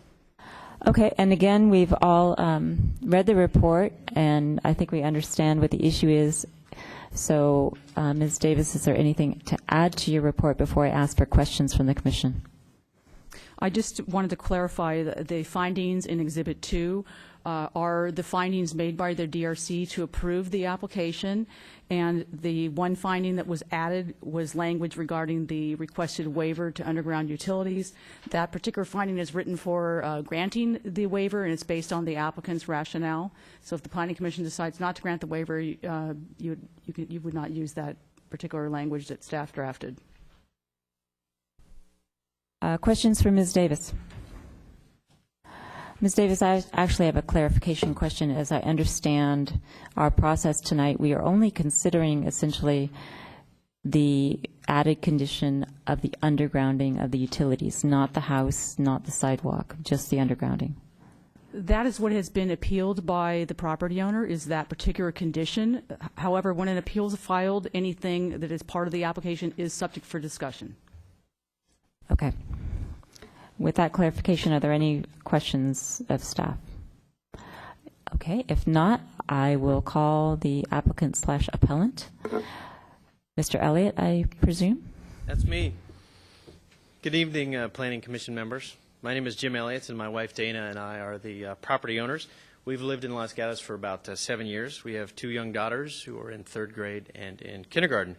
Okay, and again, we've all read the report, and I think we understand what the issue is. So, Ms. Davis, is there anything to add to your report before I ask for questions from the Commission? I just wanted to clarify the findings in Exhibit 2 are the findings made by the DRC to approve the application, and the one finding that was added was language regarding the requested waiver to underground utilities. That particular finding is written for granting the waiver, and it's based on the applicant's rationale. So if the Planning Commission decides not to grant the waiver, you would not use that particular language that staff drafted. Questions for Ms. Davis? Ms. Davis, I actually have a clarification question. As I understand our process tonight, we are only considering essentially the added condition of the undergrounding of the utilities, not the house, not the sidewalk, just the undergrounding. That is what has been appealed by the property owner, is that particular condition. However, when an appeal is filed, anything that is part of the application is subject for discussion. Okay. With that clarification, are there any questions of staff? Okay, if not, I will call the applicant/appellant. Mr. Elliott, I presume? That's me. Good evening, Planning Commission members. My name is Jim Elliott, and my wife Dana and I are the property owners. We've lived in Los Gatos for about 7 years. We have 2 young daughters who are in 3rd grade and in kindergarten.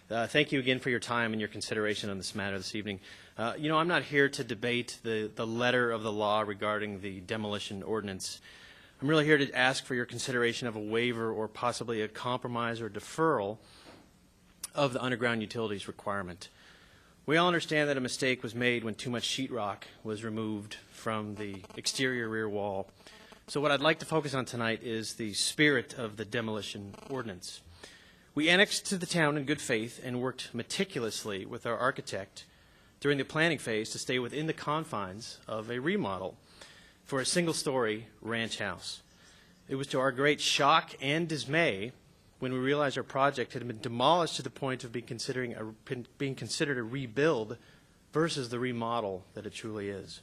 Thank you again for your time and your consideration on this matter this evening. I'm not here to debate the letter of the law regarding the demolition ordinance. I'm really here to ask for your consideration of a waiver or possibly a compromise or deferral of the underground utilities requirement. We all understand that a mistake was made when too much sheetrock was removed from the exterior rear wall. So what I'd like to focus on tonight is the spirit of the demolition ordinance. We annexed to the town in good faith and worked meticulously with our architect during the planning phase to stay within the confines of a remodel for a single-story ranch house. It was to our great shock and dismay when we realized our project had been demolished to the point of being considered a rebuild versus the remodel that it truly is.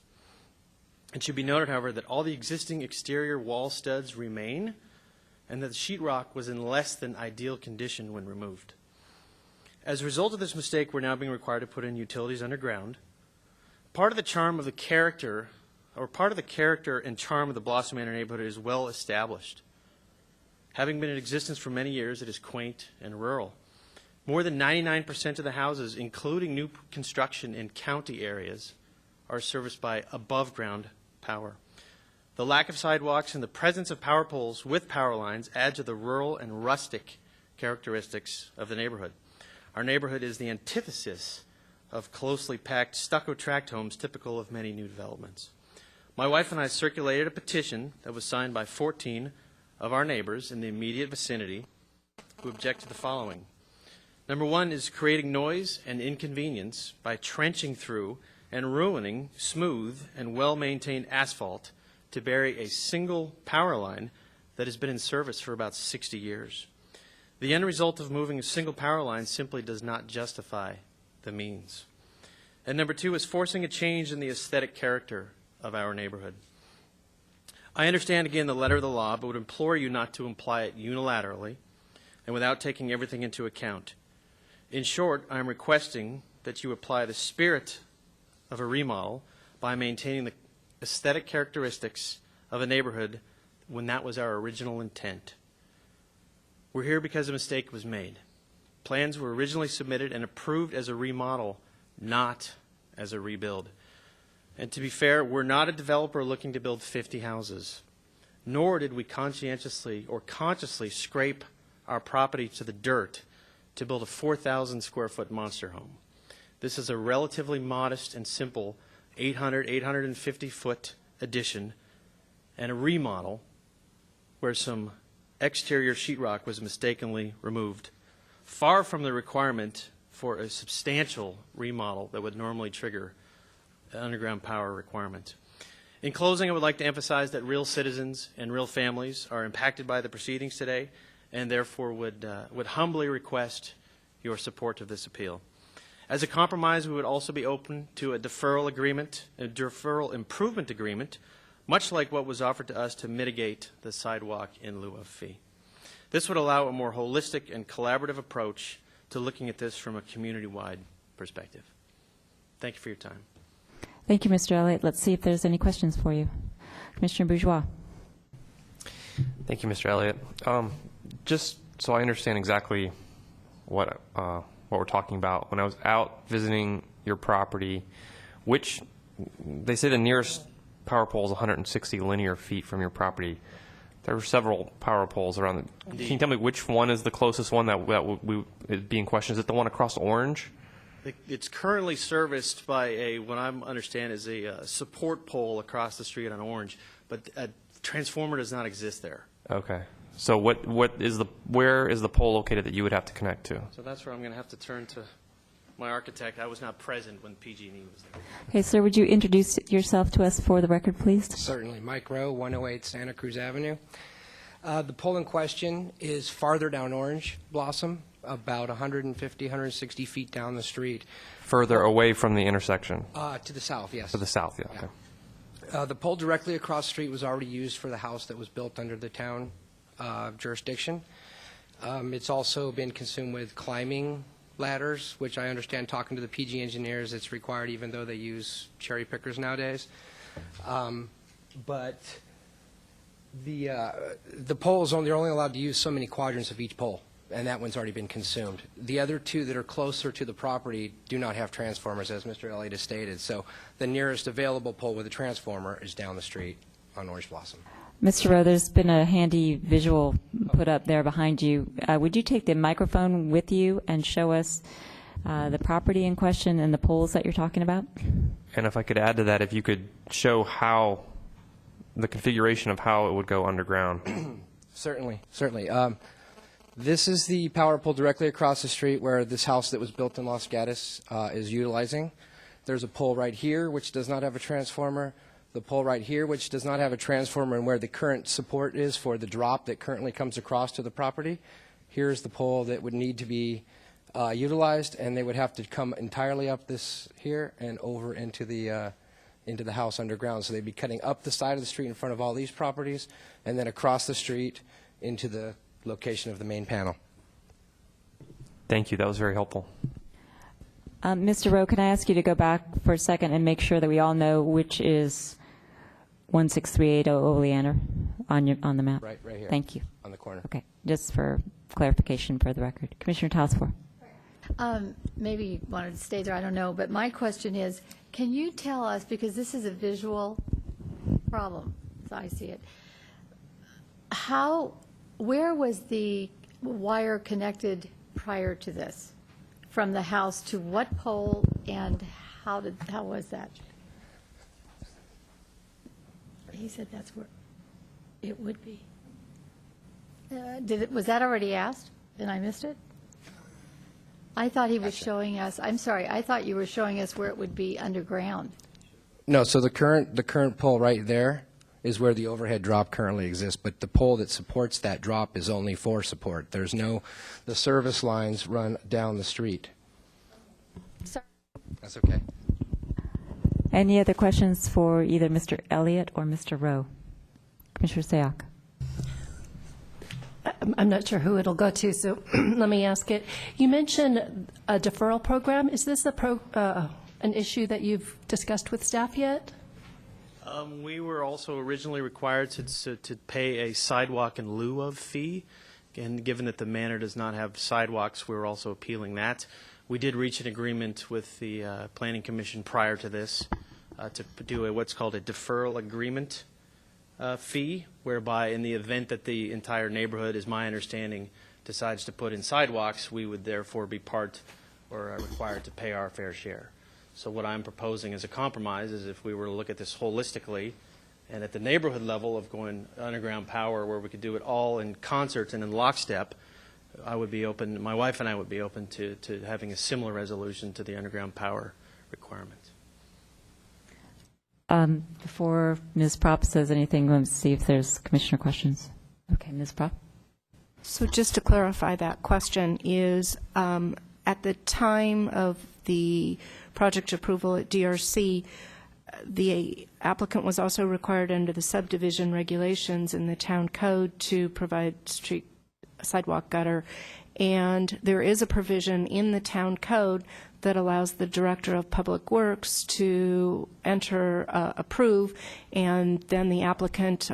It should be noted, however, that all the existing exterior wall studs remain and that the sheetrock was in less than ideal condition when removed. As a result of this mistake, we're now being required to put in utilities underground. Part of the charm of the character, or part of the character and charm of the Blossom Manor neighborhood is well established. Having been in existence for many years, it is quaint and rural. More than 99% of the houses, including new construction in county areas, are serviced by above-ground power. The lack of sidewalks and the presence of power poles with power lines add to the rural and rustic characteristics of the neighborhood. Our neighborhood is the antithesis of closely packed stucco tract homes typical of many new developments. My wife and I circulated a petition that was signed by 14 of our neighbors in the immediate vicinity who object to the following. Number 1 is creating noise and inconvenience by trenching through and ruining smooth and well-maintained asphalt to bury a single power line that has been in service for about 60 years. The end result of moving a single power line simply does not justify the means. And number 2 is forcing a change in the aesthetic character of our neighborhood. I understand, again, the letter of the law, but would implore you not to imply it unilaterally and without taking everything into account. In short, I am requesting that you apply the spirit of a remodel by maintaining the aesthetic characteristics of a neighborhood when that was our original intent. We're here because a mistake was made. Plans were originally submitted and approved as a remodel, not as a rebuild. And to be fair, we're not a developer looking to build 50 houses, nor did we conscientiously or consciously scrape our property to the dirt to build a 4,000 square foot monster home. This is a relatively modest and simple 850 foot addition and a remodel where some exterior sheetrock was mistakenly removed, far from the requirement for a substantial remodel that would normally trigger underground power requirement. In closing, I would like to emphasize that real citizens and real families are impacted by the proceedings today and therefore would humbly request your support of this appeal. As a compromise, we would also be open to a deferral agreement, a deferral improvement agreement, much like what was offered to us to mitigate the sidewalk in lieu of fee. This would allow a more holistic and collaborative approach to looking at this from a community-wide perspective. Thank you for your time. Thank you, Mr. Elliott. Let's see if there's any questions for you. Commissioner Bourgeois. Thank you, Mr. Elliott. Just so I understand exactly what we're talking about, when I was out visiting your property, they say the nearest power pole is 160 linear feet from your property. There were several power poles around. Can you tell me which one is the closest one that is being questioned? Is it the one across Orange? It's currently serviced by what I understand is a support pole across the street on Orange, but a transformer does not exist there. Okay. So where is the pole located that you would have to connect to? So that's where I'm going to have to turn to my architect. I was not present when PG&E was there. Okay, sir, would you introduce yourself to us for the record, please? Certainly. Mike Rowe, 108 Santa Cruz Avenue. The pole in question is farther down Orange Blossom. about 150, 160 feet down the street. Further away from the intersection? To the south, yes. To the south, yeah, okay. The pole directly across the street was already used for the house that was built under the town jurisdiction. It's also been consumed with climbing ladders, which I understand, talking to the PG engineers, it's required even though they use cherry pickers nowadays. But the poles, they're only allowed to use so many quadrants of each pole, and that one's already been consumed. The other two that are closer to the property do not have transformers, as Mr. Elliott has stated. So the nearest available pole with a transformer is down the street on Orange Blossom. Mr. Rowe, there's been a handy visual put up there behind you. Would you take the microphone with you and show us the property in question and the poles that you're talking about? And if I could add to that, if you could show how, the configuration of how it would go underground. Certainly. This is the power pole directly across the street where this house that was built in Los Gatos is utilizing. There's a pole right here which does not have a transformer. The pole right here which does not have a transformer, and where the current support is for the drop that currently comes across to the property. Here's the pole that would need to be utilized, and they would have to come entirely up this here and over into the house underground. So they'd be cutting up the side of the street in front of all these properties, and then across the street into the location of the main panel. Thank you. That was very helpful. Mr. Rowe, can I ask you to go back for a second and make sure that we all know which is 16380 Oleander on the map? Right here. Thank you. On the corner. Okay, just for clarification for the record. Commissioner Tausfor. Maybe you wanted to stay there, I don't know, but my question is, can you tell us, because this is a visual problem, as I see it, where was the wire connected prior to this? From the house to what pole, and how was that? He said that's where it would be. Was that already asked, and I missed it? I thought he was showing us, I'm sorry, I thought you were showing us where it would be underground. No, so the current pole right there is where the overhead drop currently exists, but the pole that supports that drop is only for support. The service lines run down the street. Sorry. That's okay. Any other questions for either Mr. Elliott or Mr. Rowe? Commissioner Sayoc. I'm not sure who it'll go to, so let me ask it. You mentioned a deferral program. Is this an issue that you've discussed with staff yet? We were also originally required to pay a sidewalk in lieu of fee, and given that the manor does not have sidewalks, we were also appealing that. We did reach an agreement with the Planning Commission prior to this to do what's called a deferral agreement fee, whereby in the event that the entire neighborhood, is my understanding, decides to put in sidewalks, we would therefore be part or required to pay our fair share. So what I'm proposing as a compromise is if we were to look at this holistically and at the neighborhood level of going underground power where we could do it all in concert and in lockstep, I would be open, my wife and I would be open to having a similar resolution to the underground power requirement. Before Ms. Propp says anything, let's see if there's commissioner questions. Okay, Ms. Propp. So just to clarify that question is, at the time of the project approval at DRC, the applicant was also required under the subdivision regulations in the town code to provide street sidewalk gutter, and there is a provision in the town code that allows the director of public works to approve, and then the applicant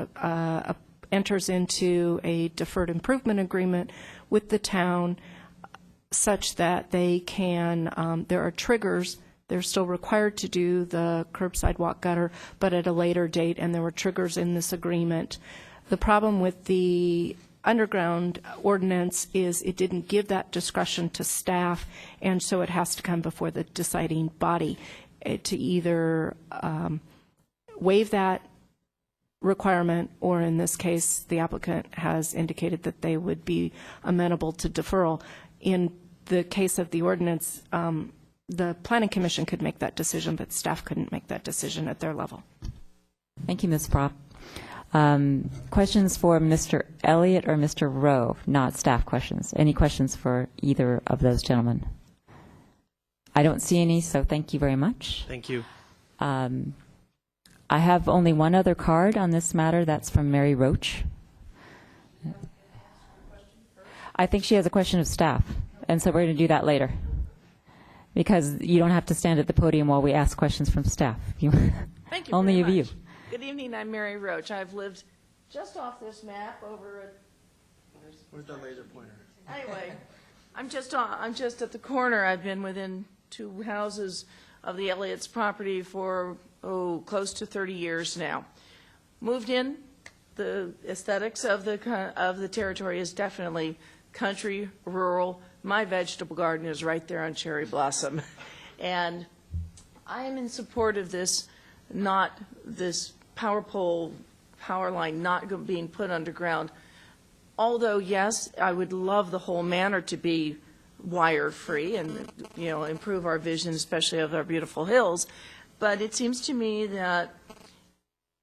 enters into a deferred improvement agreement with the town such that they can, there are triggers. They're still required to do the curb sidewalk gutter, but at a later date, and there were triggers in this agreement. The problem with the underground ordinance is it didn't give that discretion to staff, and so it has to come before the deciding body to either waive that requirement, or in this case, the applicant has indicated that they would be amenable to deferral. In the case of the ordinance, the Planning Commission could make that decision, but staff couldn't make that decision at their level. Thank you, Ms. Propp. Questions for Mr. Elliott or Mr. Rowe, not staff questions. Any questions for either of those gentlemen? I don't see any, so thank you very much. Thank you. I have only one other card on this matter. That's from Mary Roach. I think she has a question of staff, and so we're going to do that later, because you don't have to stand at the podium while we ask questions from staff. Thank you Only very of you. much. Good evening, I'm Mary Roach. I've lived just off this map over at... Where's the laser pointer? Anyway, I'm just at the corner. I've been within 2 houses of the Elliott's property for, close to 30 years now. Moved in, the aesthetics of the territory is definitely country, rural. My vegetable garden is right there on Cherry Blossom. And I am in support of this, not this power pole, power line not being put underground. Although, yes, I would love the whole manor to be wire-free and, improve our vision, especially of our beautiful hills. But it seems to me that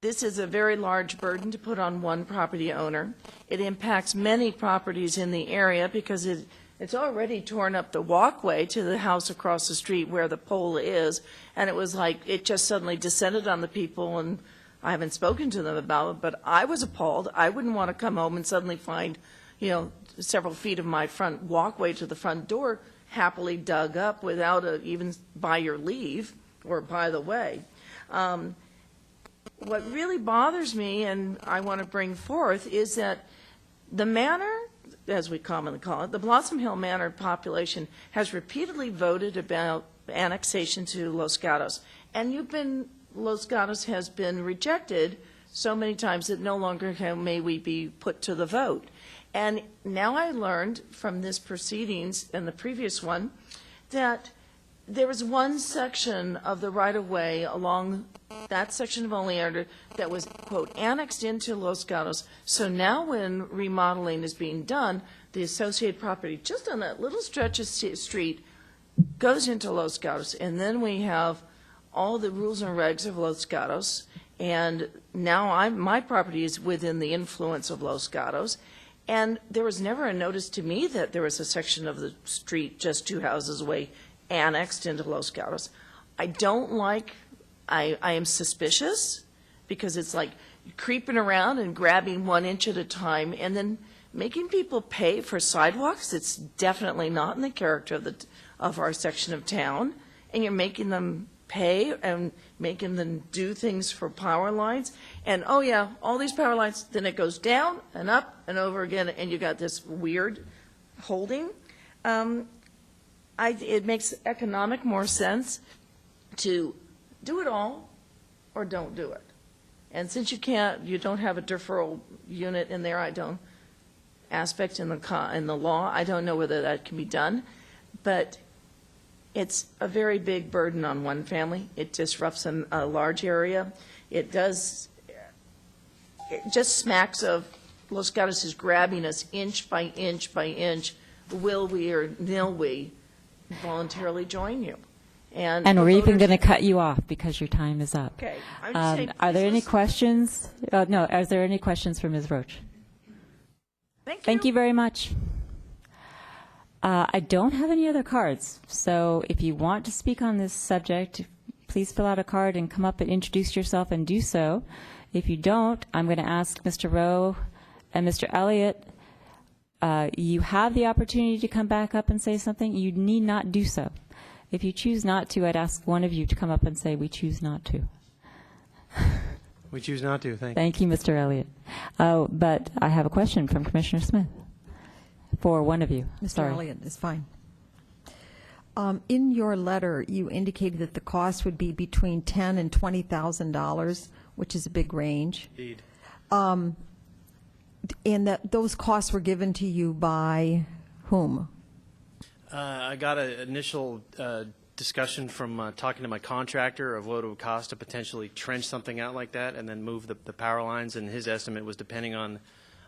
this is a very large burden to put on one property owner. It impacts many properties in the area because it's already torn up the walkway to the house across the street where the pole is, and it was like it just suddenly descended on the people, and I haven't spoken to them about it, but I was appalled. I wouldn't want to come home and suddenly find, several feet of my front walkway to the front door happily dug up without even by your leave or by the way. What really bothers me, and I want to bring forth, is that the manor, as we commonly call it, the Blossom Hill Manor population has repeatedly voted about annexation to Los Gatos. And Los Gatos has been rejected so many times that no longer may we be put to the vote. And now I learned from this proceedings and the previous one that there was one section of the right-of-way along that section of Oleander that was, quote, annexed into Los Gatos. So now when remodeling is being done, the associated property just on that little stretch of street goes into Los Gatos. And then we have all the rules and regs of Los Gatos. And now my property is within the influence of Los Gatos. And there was never a notice to me that there was a section of the street just 2 houses away annexed into Los Gatos. I am suspicious because it's like creeping around and grabbing 1 inch at a time and then making people pay for sidewalks. It's definitely not in the character of our section of town. And you're making them pay and making them do things for power lines. And, oh yeah, all these power lines, then it goes down and up and over again, and you got this weird holding. It makes economic more sense to do it all or don't do it. And since you don't have a deferral unit in there, aspect in the law, I don't know whether that can be done, but it's a very big burden on one family. It disrupts a large area. It just smacks of Los Gatos is grabbing us inch by inch by inch. Will we or nil we voluntarily join you? And we're even going to cut you off because your time is up. Okay. I'm just saying, are there please any listen. questions? No. Are there any questions for Ms. Roach? Thank you very much. I don't have any other cards, so if you want to speak on this subject, please fill out a card and come up and introduce yourself and do so. If you don't, I'm going to ask Mr. Rowe and Mr. Elliott, you have the opportunity to come back up and say something. You need not do so. If you choose not to, I'd ask one of you to come up and say, we choose not to. We choose not to, Thank you, Mr. Elliott. But I have a question from Commissioner Smith for one of you. Mr. Sorry. Elliott is fine. In your letter, you indicated that the cost would be between $10,000 and $20,000, which is a big range. Indeed. And that those costs were given to you by whom? I got an initial discussion from talking to my contractor of what it would cost to potentially trench something out like that and then move the power lines, and his estimate was depending on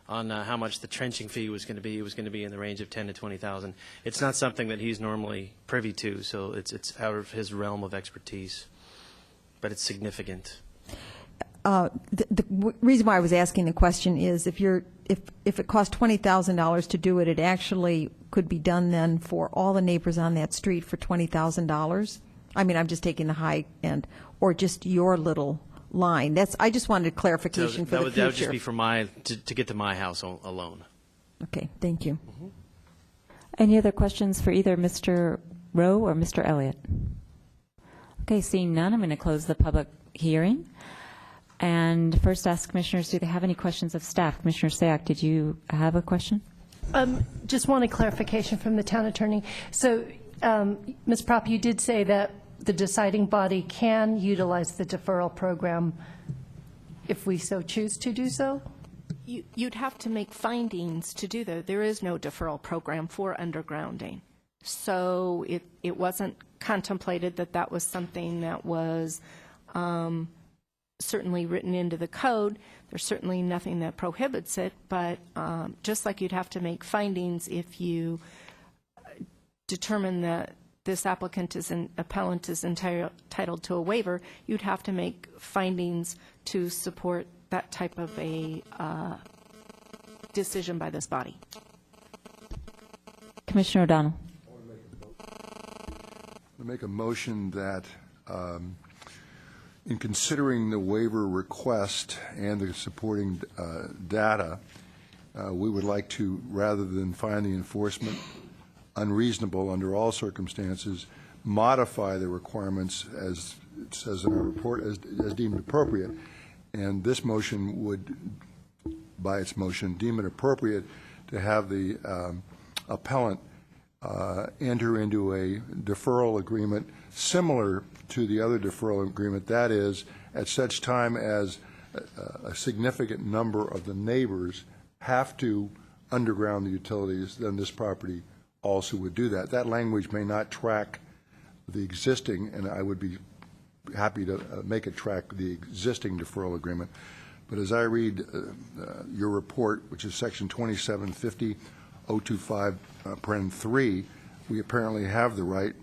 how much the trenching fee was going to be. It was going to be in the range of $10,000 to $20,000. It's not something that he's normally privy to, so it's out of his realm of expertise, but it's significant. the reason why I was asking the question is if it costs $20,000 to do it, it actually could be done then for all the neighbors on that street for $20,000. I mean, I'm just taking the high end, or just your little line. I just wanted clarification for the future. That would just be for to get to my house alone. Okay, thank you. Any other questions for either Mr. Rowe or Mr. Elliott? Okay, seeing none, I'm going to close the public hearing. And first ask commissioners, do they have any questions of staff? Commissioner Sayak, did you have a question? Just wanted clarification from the town attorney. So, Ms. Propp, you did say that the deciding body can utilize the deferral program if we so choose to do so? You'd have to make findings to do that. There is no deferral program for undergrounding. So it wasn't contemplated that was something that was certainly written into the code. There's certainly nothing that prohibits it, but just like you'd have to make findings if you determine that this applicant appellant is entitled to a waiver, you'd have to make findings to support that type of a decision by this body. Commissioner O'Donnell. I make a motion that in considering the waiver request and the supporting data, we would like to, rather than find the enforcement unreasonable under all circumstances, modify the requirements, as it says in our report, as deemed appropriate. And this motion would, by its motion, deem it appropriate to have the appellant enter into a deferral agreement similar to the other deferral agreement. That is, at such time as a significant number of the neighbors have to underground the utilities, then this property also would do that. That language may not track the existing, and I would be happy to make it track the existing deferral agreement. But as I read your report, which is section 2750.025(3), we apparently have the right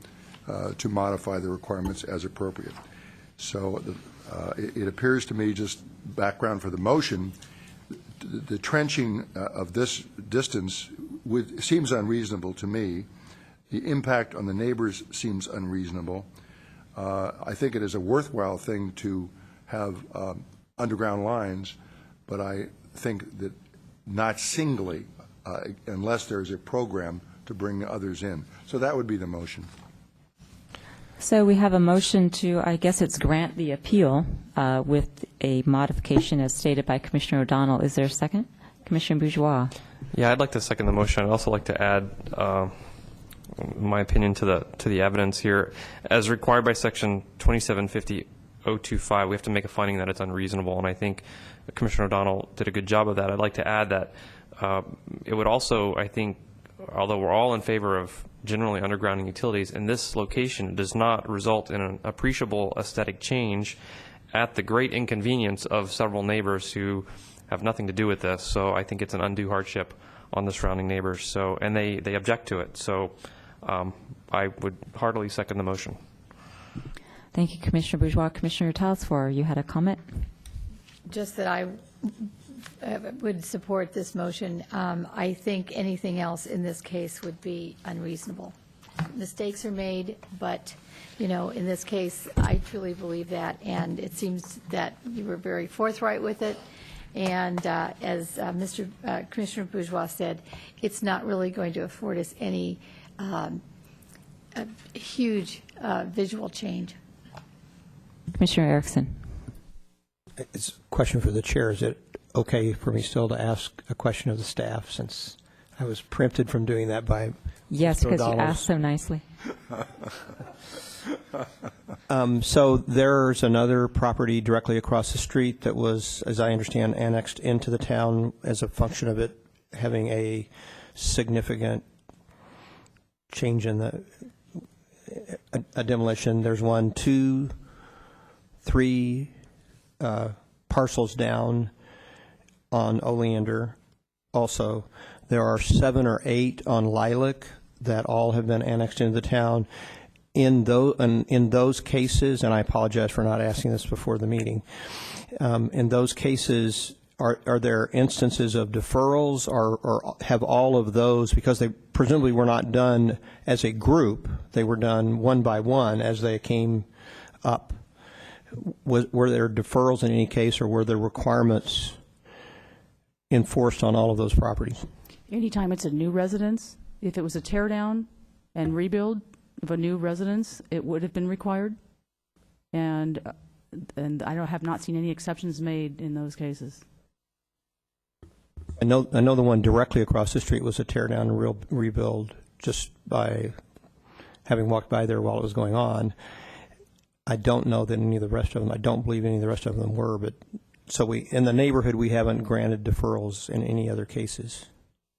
to modify the requirements as appropriate. So it appears to me, just background for the motion, the trenching of this distance seems unreasonable to me. The impact on the neighbors seems unreasonable. I think it is a worthwhile thing to have underground lines, but I think that not singly, unless there's a program to bring others in. So that would be the motion. So we have a motion to, I guess it's grant the appeal with a modification as stated by Commissioner O'Donnell. Is there a second? Commissioner Bourgeois. Yeah, I'd like to second the motion. I'd also like to add my opinion to the evidence here. As required by section 2750.025, we have to make a finding that it's unreasonable, and I think Commissioner O'Donnell did a good job of that. I'd like to add that it would also, I think, although we're all in favor of generally undergrounding utilities, in this location it does not result in an appreciable aesthetic change at the great inconvenience of several neighbors who have nothing to do with this. So I think it's an undue hardship on the surrounding neighbors. So, and they object to it. So I would heartily second the motion. Thank you, Commissioner Bourgeois. Commissioner Talsfor, you had a comment? Just that I would support this motion. I think anything else in this case would be unreasonable. Mistakes are made, but, you know, in this case, I truly believe that, and it seems that you were very forthright with it. And as Commissioner Bourgeois said, it's not really going to afford us any huge visual change. Commissioner Erickson. It's a question for the chair. Is it okay for me still to ask a question of the staff, since I was preempted from doing that by Yes, Mr. because you O'Donnell's? asked so nicely. So there's another property directly across the street that was, as I understand, annexed into the town as a function of it having a significant change in a demolition. There's 1, 2, 3 parcels down on Oleander. Also, there are 7 or 8 on Lilac that all have been annexed into the town. in those cases, and I apologize for not asking this before the meeting, in those cases, are there instances of deferrals, or have all of those, because they presumably were not done as a group, they were done one by one as they came up? Were there deferrals in any case, or were there requirements enforced on all of those properties? Anytime it's a new residence, if it was a tear down and rebuild of a new residence, it would have been required. And I have not seen any exceptions made in those cases. I know the one directly across the street was a tear down and rebuild, just by having walked by there while it was going on. I don't know that any of the rest of them, I don't believe any of the rest of them were, but so in the neighborhood, we haven't granted deferrals in any other cases.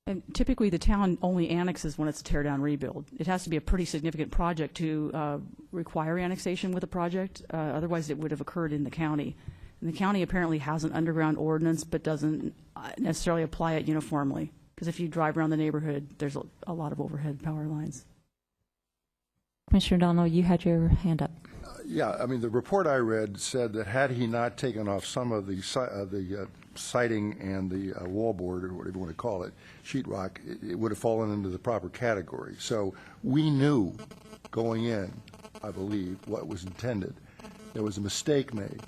And typically, the town only annexes when it's a tear-down rebuild. It has to be a pretty significant project to require annexation with a project. Otherwise, it would have occurred in the county. And the county apparently has an underground ordinance, but doesn't necessarily apply it uniformly. Because if you drive around the neighborhood, there's a lot of overhead power lines. Commissioner O'Donnell, you had your hand up. Yeah, I mean, the report I read said that had he not taken off some of the siding and the wallboard, or whatever you want to call it, sheetrock, it would have fallen into the proper category. So we knew going in, I believe, what was intended. There was a mistake made.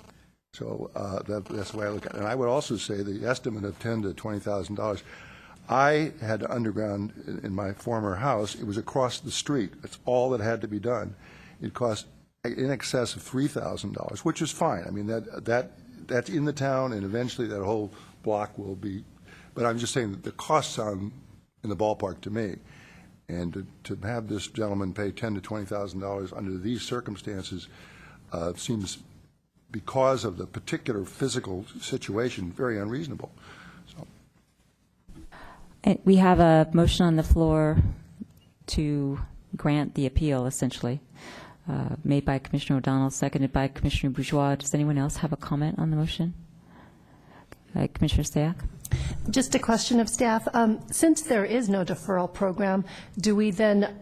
So that's the way I look at it. And I would also say the estimate of $10,000 to $20,000. I had underground in my former house. It was across the street. That's all that had to be done. It cost in excess of $3,000, which is fine. I mean, that's in the town, and eventually that whole block will be. But I'm just saying that the costs sound in the ballpark to me. And to have this gentleman pay $10,000 to $20,000 under these circumstances seems, because of the particular physical situation, very unreasonable. So. We have a motion on the floor to grant the appeal, essentially. Made by Commissioner O'Donnell, seconded by Commissioner Bourgeois. Does anyone else have a comment on the motion? Commissioner Stayak? Just a question of staff. Since there is no deferral program, do we then,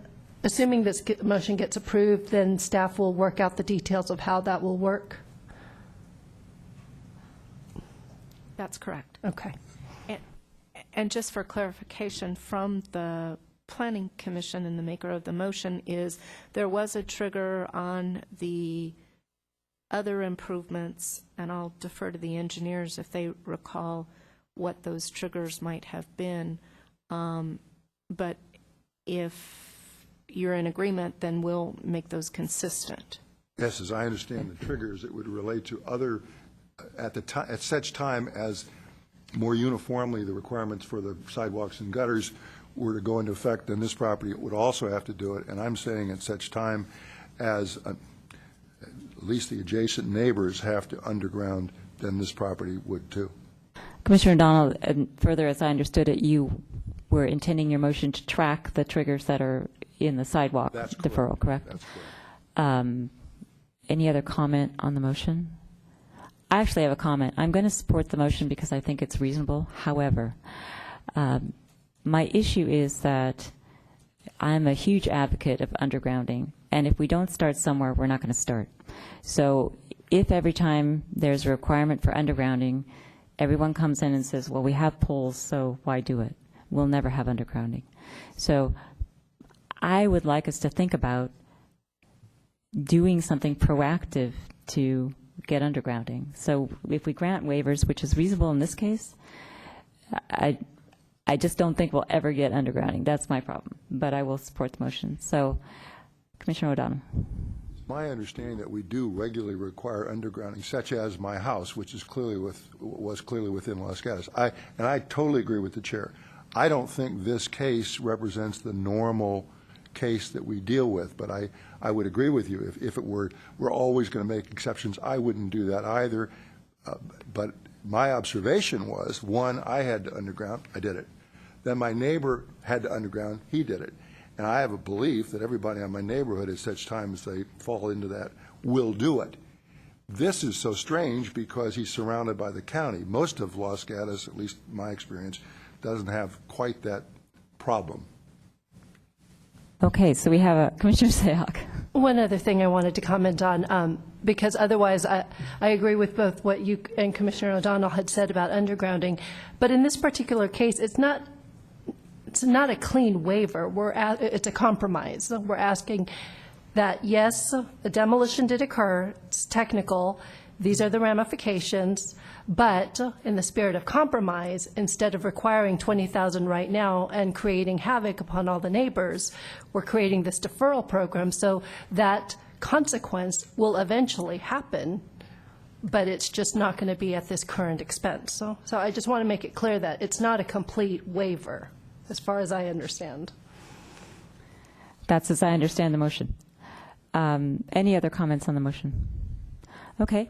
assuming this motion gets approved, then staff will work out the details of how that will work? That's correct. Okay. And just for clarification from the Planning Commission and the maker of the motion, is there was a trigger on the other improvements, and I'll defer to the engineers if they recall what those triggers might have been. But if you're in agreement, then we'll make those consistent. Yes, as I understand the triggers, it would relate to other, at such time as more uniformly the requirements for the sidewalks and gutters were to go into effect, then this property would also have to do it. And I'm saying at such time as at least the adjacent neighbors have to underground, then this property would too. Commissioner O'Donnell, and further, as I understood it, you were intending your motion to track the triggers that are in the sidewalk deferral, correct? That's correct. Any other comment on the motion? I actually have a comment. I'm going to support the motion because I think it's reasonable. However, my issue is that I'm a huge advocate of undergrounding, and if we don't start somewhere, we're not going to start. So if every time there's a requirement for undergrounding, everyone comes in and says, well, we have poles, so why do it? We'll never have undergrounding. So I would like us to think about doing something proactive to get undergrounding. So if we grant waivers, which is reasonable in this case, I just don't think we'll ever get undergrounding. That's my problem. But I will support the motion. So, Commissioner O'Donnell. It's my understanding that we do regularly require undergrounding, such as my house, which is was clearly within Los Gatos. And I totally agree with the chair. I don't think this case represents the normal case that we deal with, but I would agree with you. If it were, we're always going to make exceptions, I wouldn't do that either. But my observation was, one, I had to underground, I did it. Then my neighbor had to underground, he did it. And I have a belief that everybody in my neighborhood, at such time as they fall into that, will do it. This is so strange because he's surrounded by the county. Most of Los Gatos, at least my experience, doesn't have quite that problem. Okay, so we have Commissioner Sayoc. One other thing I wanted to comment on, because otherwise I agree with both what you and Commissioner O'Donnell had said about undergrounding, but in this particular case, it's not a clean waiver. It's a compromise. We're asking that, yes, the demolition did occur, it's technical, these are the ramifications, but in the spirit of compromise, instead of requiring $20,000 right now and creating havoc upon all the neighbors, we're creating this deferral program so that consequence will eventually happen, but it's just not going to be at this current expense. So I just want to make it clear that it's not a complete waiver, as far as I understand. That's as I understand the motion. Any other comments on the motion? Okay.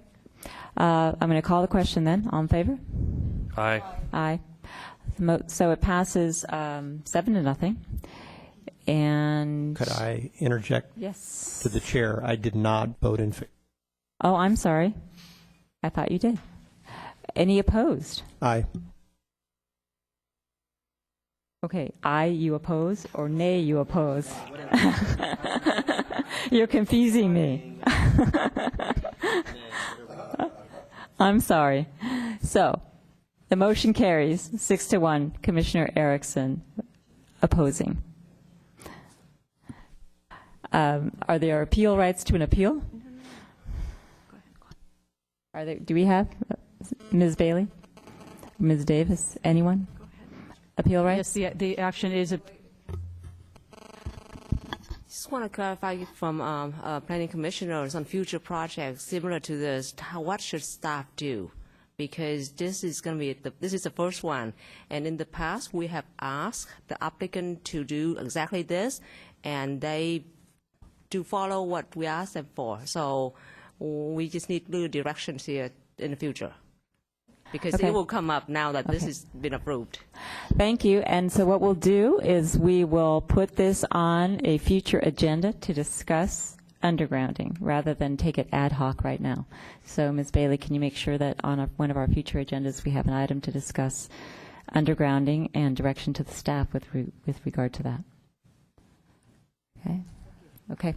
I'm going to call the question then. All in favor? Aye. Aye. So it passes 7-0. And Could I interject? Yes. To the chair, I did not vote in favor. Oh, I'm sorry. I thought you did. Any opposed? Aye. Okay, aye, you oppose, or nay, you oppose? You're confusing me. I'm sorry. So, the motion carries 6-1, Commissioner Erickson opposing. Are there appeal rights to an appeal? Are there? Do we have Ms. Bailey, Ms. Davis, anyone? Appeal rights? Yes, the action is Just want to clarify from planning commissioners on future projects similar to this. What should staff do? Because this is going to be this is the first one, and in the past we have asked the applicant to do exactly this, and they do follow what we asked them for. So we just need little directions here in the future, because Okay. it will come up now that this has been approved. Thank you. And so what we'll do is we will put this on a future agenda to discuss undergrounding rather than take it ad hoc right now. So Ms. Bailey, can you make sure that on one of our future agendas we have an item to discuss undergrounding and direction to the staff with regard to that? Okay. Okay.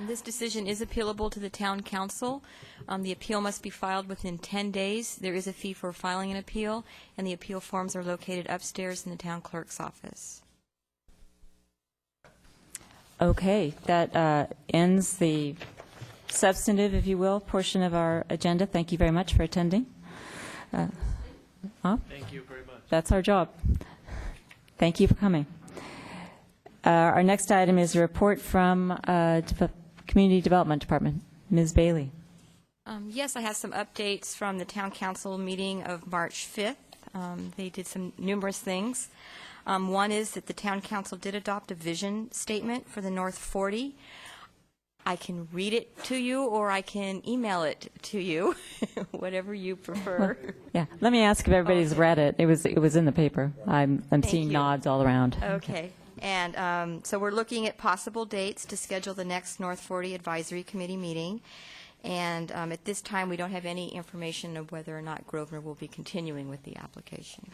This decision is appealable to the town council. The appeal must be filed within 10 days. There is a fee for filing an appeal, and the appeal forms are located upstairs in the town clerk's office. Okay, that ends the substantive, if you will, portion of our agenda. Thank you very much for attending. Thank you very much. That's our job. Thank you for coming. Our next item is a report from Community Development Department. Ms. Bailey. Yes, I have some updates from the town council meeting of March 5th. They did some numerous things. One is that the town council did adopt a vision statement for the North 40. I can read it to you, or I can email it to you, whatever you prefer. Well, yeah, let me ask if everybody's read it. It was in the paper. I'm seeing you. nods all around. Okay. And so we're looking at possible dates to schedule the next North 40 Advisory Committee meeting. And at this time, we don't have any information of whether or not Grosvenor will be continuing with the application.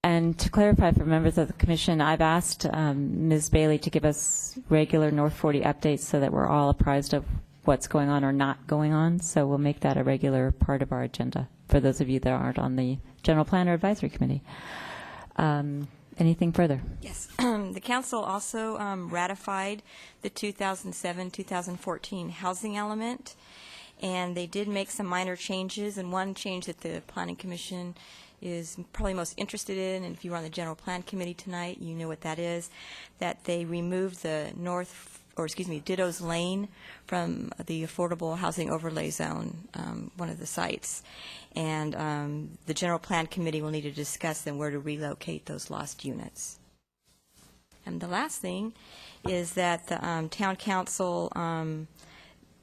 And to clarify for members of the commission, I've asked Ms. Bailey to give us regular North 40 updates so that we're all apprised of what's going on or not going on. So we'll make that a regular part of our agenda for those of you that aren't on the General Planner Advisory Committee. Anything further? Yes. The council also ratified the 2007-2014 housing element, and they did make some minor changes. And one change that the Planning Commission is probably most interested in, and if you were on the General Plan Committee tonight, you know what that is, that they removed the Ditto's Lane from the Affordable Housing Overlay Zone, one of the sites. And the General Plan Committee will need to discuss then where to relocate those lost units. And the last thing is that the Town Council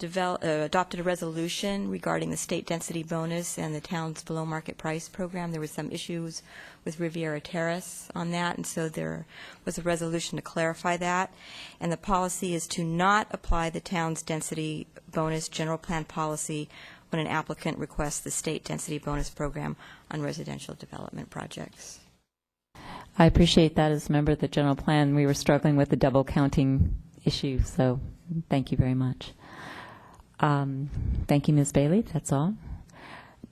adopted a resolution regarding the state density bonus and the town's below market price program. There were some issues with Riviera Terrace on that, and so there was a resolution to clarify that. And the policy is to not apply the town's density bonus general plan policy when an applicant requests the state density bonus program on residential development projects. I appreciate that. As a member of the general plan, we were struggling with the double counting issue, so thank you very much. Thank you, Ms. Bailey. That's all.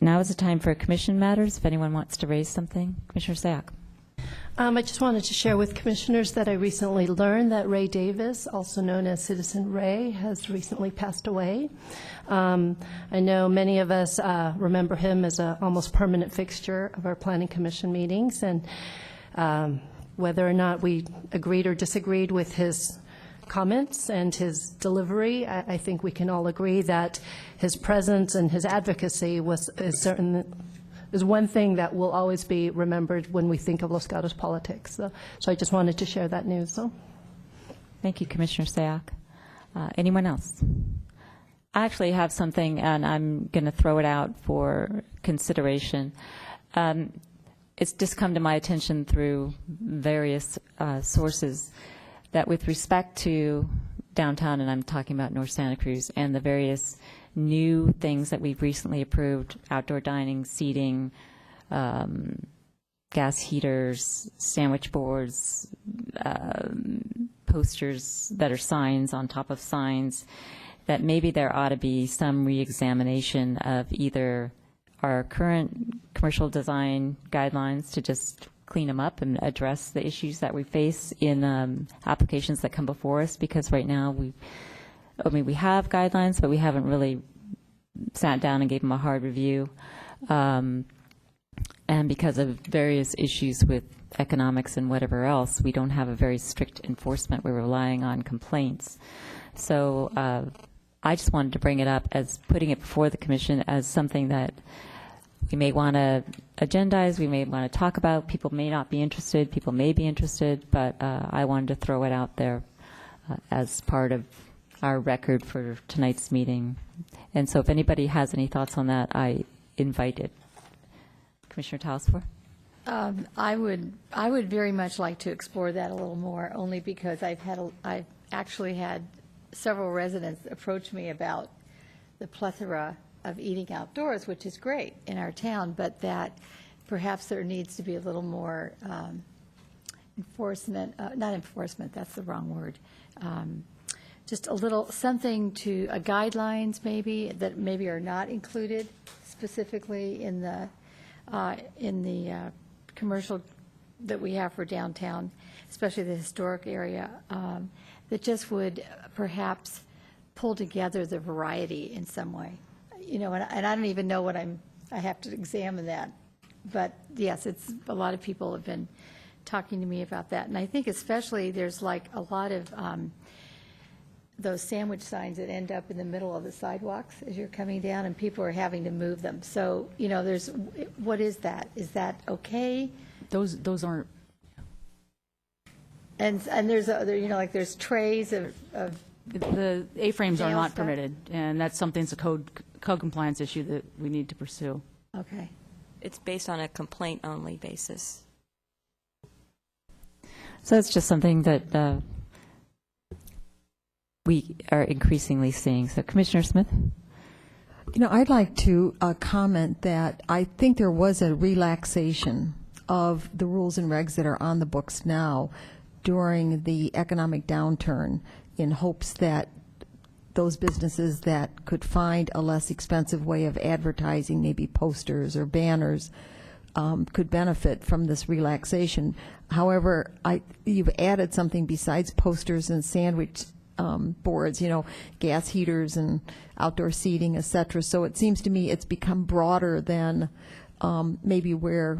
Now is the time for commission matters, if anyone wants to raise something. Commissioner Sack. I just wanted to share with commissioners that I recently learned that Ray Davis, also known as Citizen Ray, has recently passed away. I know many of us remember him as an almost permanent fixture of our Planning Commission meetings, and whether or not we agreed or disagreed with his comments and his delivery, I think we can all agree that his presence and his advocacy is one thing that will always be remembered when we think of Los Gatos politics. So I just wanted to share that news. So, thank you, Commissioner Sack. Anyone else? I actually have something, and I'm going to throw it out for consideration. It's just come to my attention through various sources that with respect to downtown, and I'm talking about North Santa Cruz, and the various new things that we've recently approved, outdoor dining, seating, gas heaters, sandwich boards, posters that are signs on top of signs, that maybe there ought to be some reexamination of either our current commercial design guidelines to just clean them up and address the issues that we face in applications that come before us, because right now we have guidelines, but we haven't really sat down and gave them a hard review. And because of various issues with economics and whatever else, we don't have a very strict enforcement. We're relying on complaints. So I just wanted to bring it up as putting it before the commission as something that we may want to agendize, we may want to talk about. People may not be interested, people may be interested, but I wanted to throw it out there as part of our record for tonight's meeting. And so if anybody has any thoughts on that, I invite it. Commissioner Tausfer? I would very much like to explore that a little more, only because I've actually had several residents approach me about the plethora of eating outdoors, which is great in our town, but that perhaps there needs to be a little more enforcement, not enforcement, that's the wrong word, just a little something to guidelines maybe that maybe are not included specifically in the commercial that we have for downtown, especially the historic area, that just would perhaps pull together the variety in some way. You know, and I don't even know what I have to examine that. But yes, it's a lot of people have been talking to me about that. And I think especially there's like a lot of those sandwich signs that end up in the middle of the sidewalks as you're coming down, and people are having to move them. So, you know, what is that? Is that okay? Those aren't. And there's, you know, like there's trays of the A-frames are nail not stuff? permitted, and that's something that's a code compliance issue that we need to pursue. Okay. It's based on a complaint-only basis. So it's just something that we are increasingly seeing. So Commissioner Smith? You know, I'd like to comment that I think there was a relaxation of the rules and regs that are on the books now during the economic downturn, in hopes that those businesses that could find a less expensive way of advertising, maybe posters or banners, could benefit from this relaxation. However, you've added something besides posters and sandwich boards, you know, gas heaters and outdoor seating, et cetera. So it seems to me it's become broader than maybe where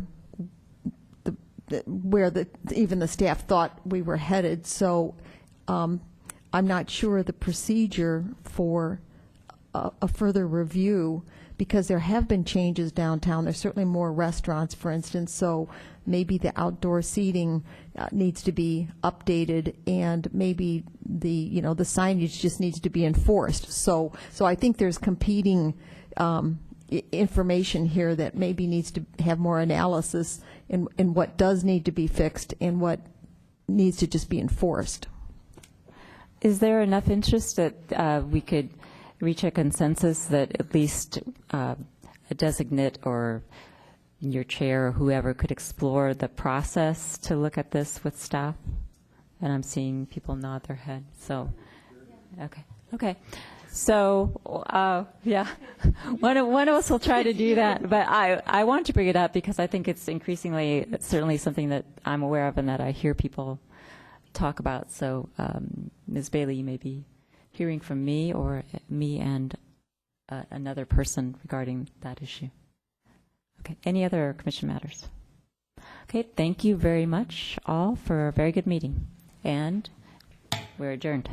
even the staff thought we were headed. So I'm not sure the procedure for a further review, because there have been changes downtown. There's certainly more restaurants, for instance, so maybe the outdoor seating needs to be updated, and maybe the signage just needs to be enforced. So I think there's competing information here that maybe needs to have more analysis in what does need to be fixed and what needs to just be enforced. Is there enough interest that we could reach a consensus that at least a designate or your chair or whoever could explore the process to look at this with staff? And I'm seeing people nod their head, so, okay. So, yeah, one of us will try to do that, but I want to bring it up because I think it's increasingly, certainly something that I'm aware of and that I hear people talk about. So, Ms. Bailey, you may be hearing from me or me and another person regarding that issue. Okay, any other commission matters? Okay, thank you very much all for a very good meeting, and we're adjourned.